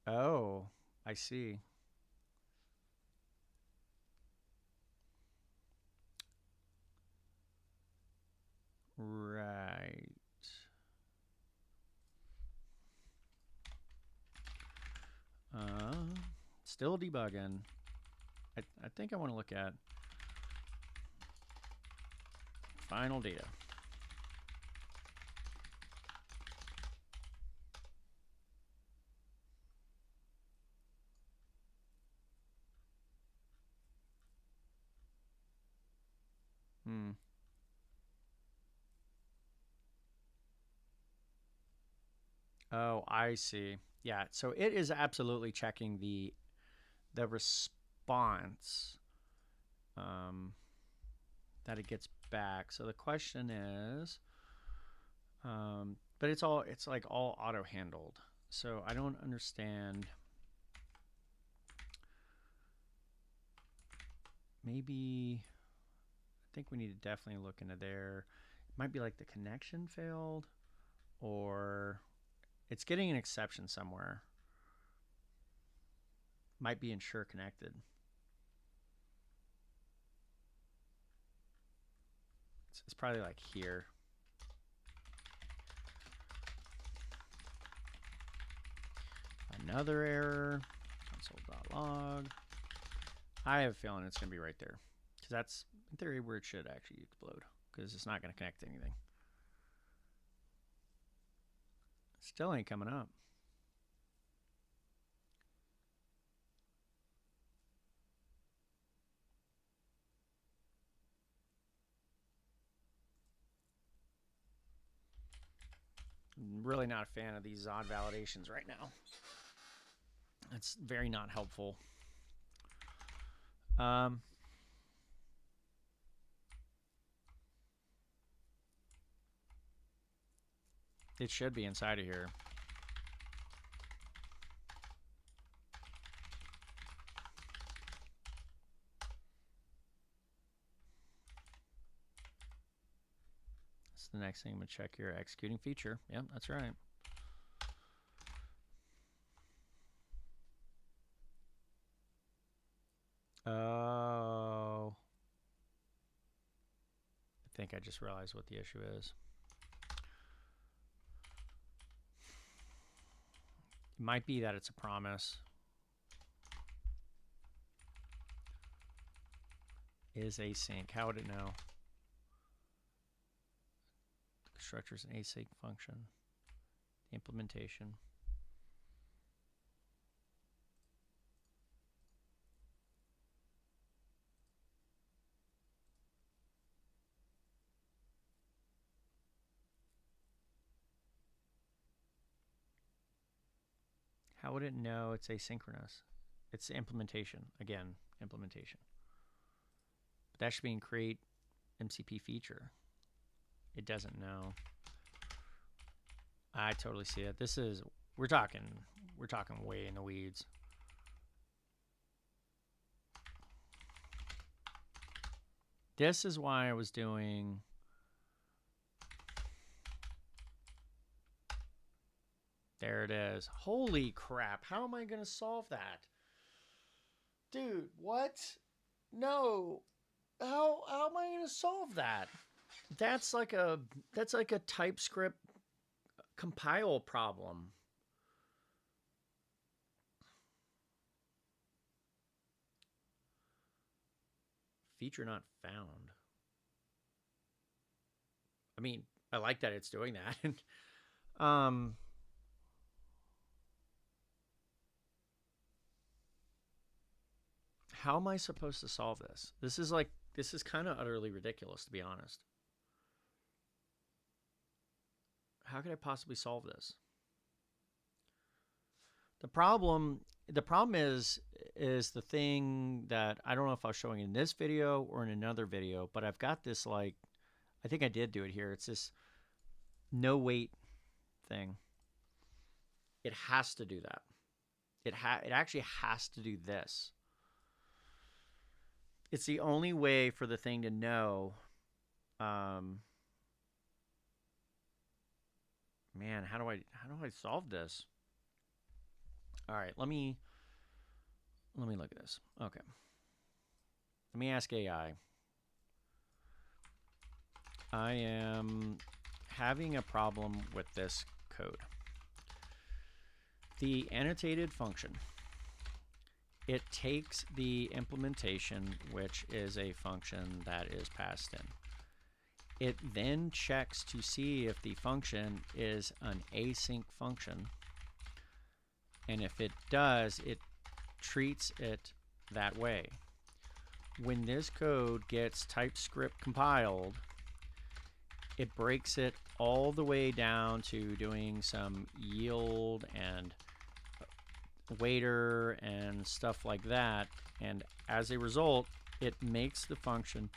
Speaker 1: Oh, I see. Right. Still debugging. I think I want to look at final data. Oh, I see. Yeah, so it is absolutely checking the response that it gets back. So the question is, but it's like all auto handled. So I don't understand. Maybe I think we need to definitely look into there. It might be like the connection failed, or it's getting an exception somewhere. Might be ensure connected. It's probably like here. Another error. Console.log. I have a feeling it's going to be right there, because that's in theory where it should actually explode, because it's not going to connect to anything. Still ain't coming up. I'm really not a fan of these odd validations right now. It's very not helpful. It should be inside of here. That's the next thing. I'm going to check your executing feature. Yep, that's right. Oh. I think I just realized what the issue is. It might be that it's a promise. Is async. How would it know? The constructor is an async function. The implementation. How would it know it's asynchronous? It's implementation. Again, implementation. But that should be in create MCP feature. It doesn't know. I totally see it. This is we're talking way in the weeds. This is why I was doing there it is. Holy crap. How am I going to solve that? Dude, what? No. How am I going to solve that? That's like a TypeScript compile problem. Feature not found. I mean, I like that it's doing that. How am I supposed to solve this? This is kind of utterly ridiculous, to be honest. How could I possibly solve this? The problem is the thing that I don't know if I was showing in this video or in another video, but I've got this like, I think I did do it here. It's this no wait thing. It has to do that. It actually has to do this. It's the only way for the thing to know. Man, how do I solve this? All right, let me look at this. Okay. Let me ask AI. I am having a problem with this code. The annotated function, it takes the implementation, which is a function that is passed in. It then checks to see if the function is an async function. And if it does, it treats it that way. When this code gets TypeScript compiled, it breaks it all the way down to doing some yield and waiter and stuff like that. And as a result, it makes the function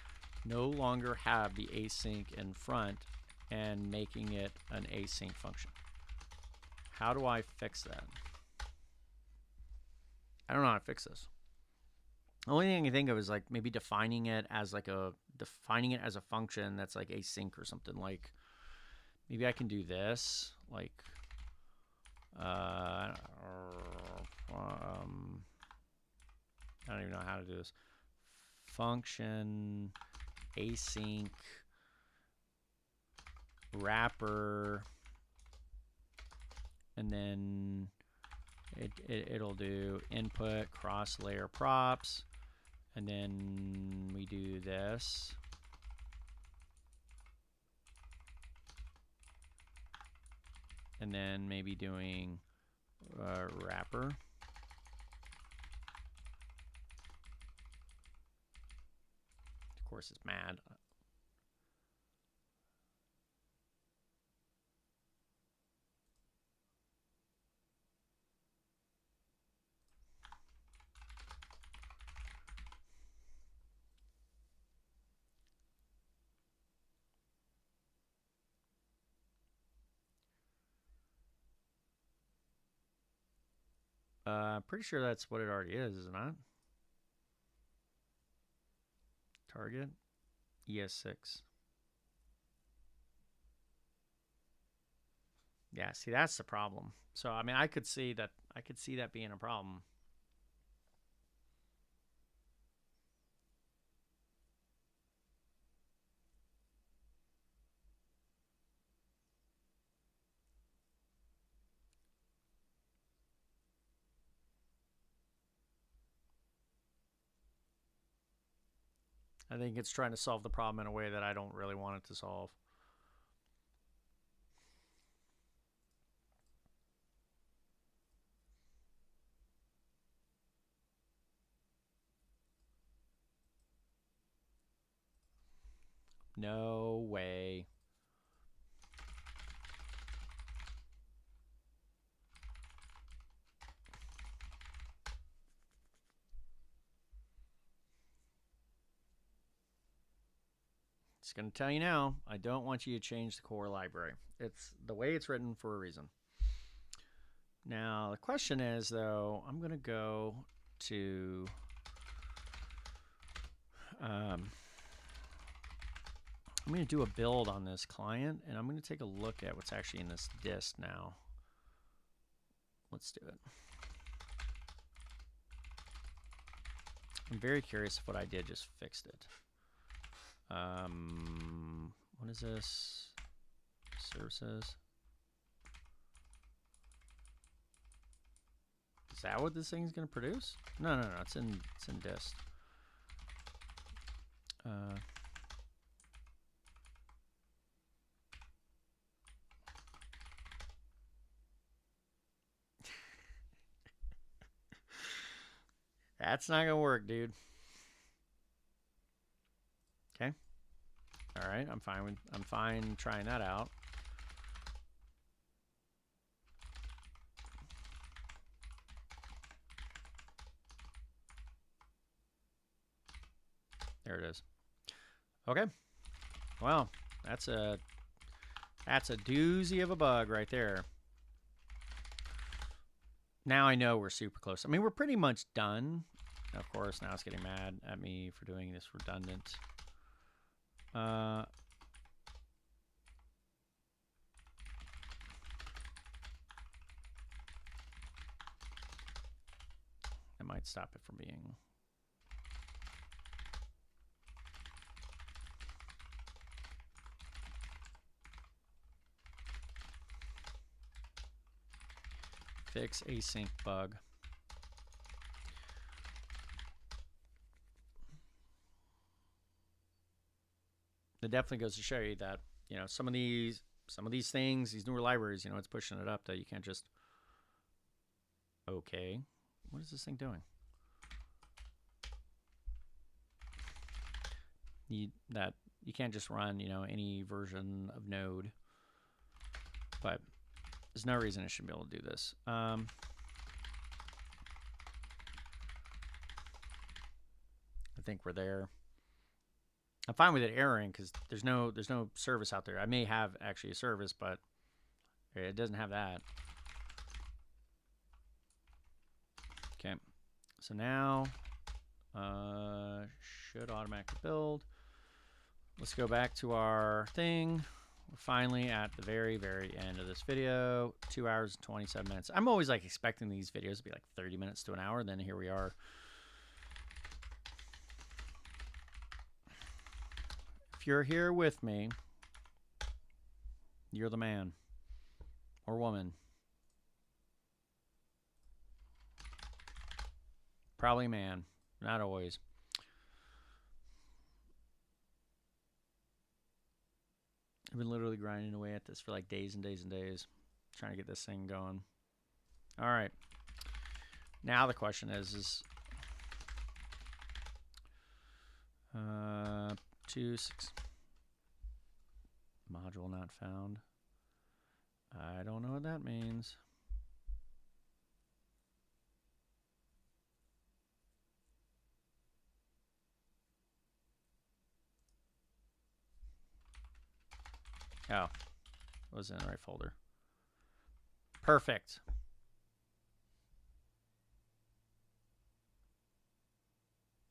Speaker 1: no longer have the async in front and making it an async function. How do I fix that? I don't know how to fix this. The only thing I can think of is like maybe defining it as a function that's like async or something. Like maybe I can do this like I don't even know how to do this. Function async wrapper, and then it'll do input cross layer props, and then we do this. And then maybe doing wrapper. Of course, it's mad. Pretty sure that's what it already is it not? Target ES6. Yeah, see, that's the problem. So I mean, I could see that being a problem. I think it's trying to solve the problem in a way that I don't really want it to solve. No way. It's going to tell you now, I don't want you to change the core library. It's the way it's written for a reason. Now, the question is, though, I'm going to go to I'm going to do a build on this client, and I'm going to take a look at what's actually in this dist now. Let's do it. I'm very curious if what I did just fixed it. What is this? Services. Is that what this thing's going to produce? No. It's in dist. That's not gonna work, dude. Okay. All right. I'm fine trying that out. There it is. Okay. Well, that's a doozy of a bug right there. Now I know we're super close. I mean, we're pretty much done. Of course, now it's getting mad at me for doing this redundant. I might stop it from being. Fix async bug. It definitely goes to show you that, you know, some of these things, these newer libraries, you know, it's pushing it up that you can't just. Okay, what is this thing doing? You can't just run, you know, any version of Node. But there's no reason it shouldn't be able to do this. I think we're there. I'm fine with it erroring because there's no service out there. I may have actually a service, but it doesn't have that. Okay, so now should automatically build. Let's go back to our thing. We're finally at the very, very end of this video. 2 hours and 27 minutes. I'm always like expecting these videos to be like 30 minutes to an hour. And then here we are. If you're here with me, you're the man or woman. Probably man, not always. I've been literally grinding away at this for like days and days and days, trying to get this thing going. All right. Now the question is 2.6 module not found. I don't know what that means. Oh, was in the right folder. Perfect.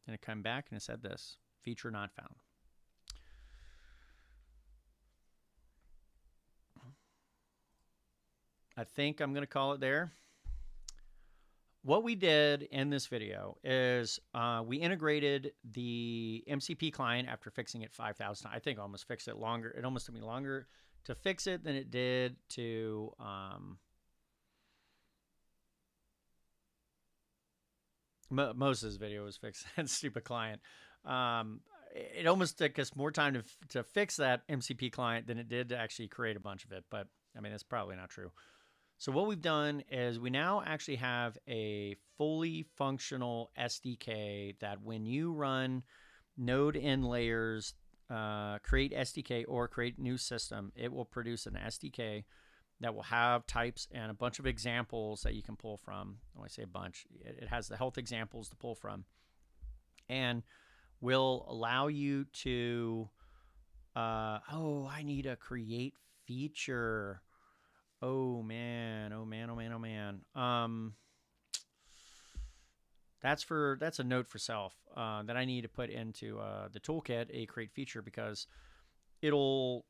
Speaker 1: And it came back and it said this, feature not found. I think I'm going to call it there. What we did in this video is we integrated the MCP client after fixing it 5,000. I think I almost fixed it longer. It almost took me longer to fix it than it did to most of this video was fixed that stupid client. It almost took us more time to fix that MCP client than it did to actually create a bunch of it. But I mean, that's probably not true. So what we've done is we now actually have a fully functional SDK that when you run node in layers, create SDK or create new system, it will produce an SDK that will have types and a bunch of examples that you can pull from. When I say a bunch, it has the health examples to pull from and will allow you to, oh, I need a create feature. Oh man, oh man, oh man, oh man. That's a note for self that I need to put into the toolkit, a create feature, because it'll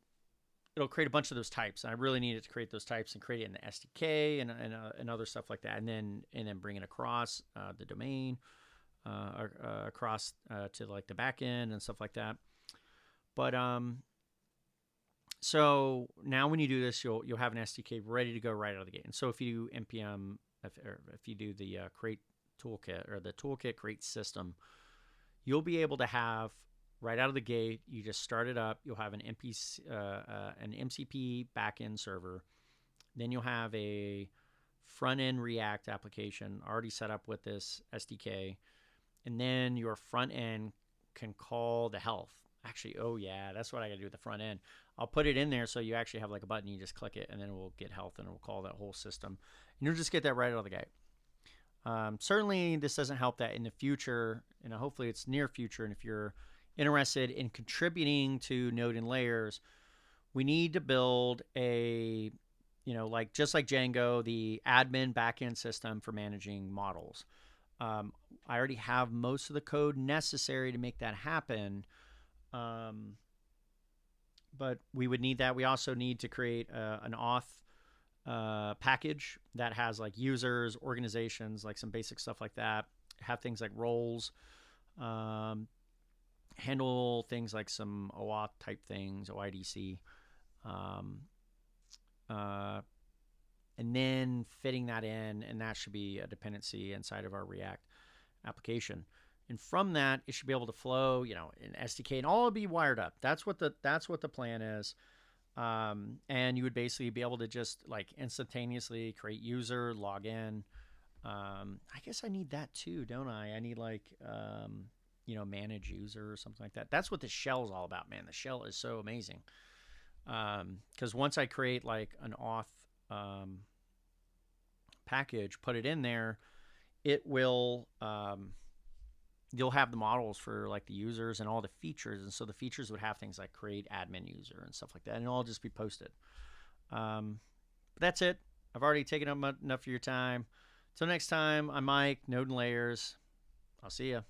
Speaker 1: create a bunch of those types. And I really need it to create those types and create it in the SDK and other stuff like that, and then bring it across the domain, across to like the backend and stuff like that. But so now when you do this, you'll have an SDK ready to go right out of the gate. And so if you npm, if you do the create toolkit or the toolkit create system, you'll be able to have right out of the gate. You just start it up. You'll have an MCP backend server. Then you'll have a front end React application already set up with this SDK, and then your front end can call the health. Actually, oh yeah, that's what I gotta do with the front end. I'll put it in there so you actually have like a button. You just click it, and then it will get health, and it will call that whole system. And you'll just get that right out of the gate. Certainly, this doesn't help that in the future, and hopefully it's near future. And if you're interested in contributing to Node and Layers, we need to build a, like just like Django, the admin backend system for managing models. I already have most of the code necessary to make that happen. But we would need that. We also need to create an auth package that has like users, organizations, like some basic stuff like that. Have things like roles, handle things like some OAuth type things, OIDC, and then fitting that in, and that should be a dependency inside of our React application. And from that, it should be able to flow, in SDK, and all will be wired up. That's what the plan is. And you would basically be able to just like instantaneously create user, log in. I guess I need that too, don't I? I need like manage user or something like that. That's what the shell is all about, man. The shell is so amazing. Because once I create like an auth package, put it in there, it will you'll have the models for like the users and all the features, and so the features would have things like create admin user and stuff like that, and it'll all just be posted. But that's it. I've already taken up enough of your time. Till next time, I'm Mike, Node and Layers. I'll see ya.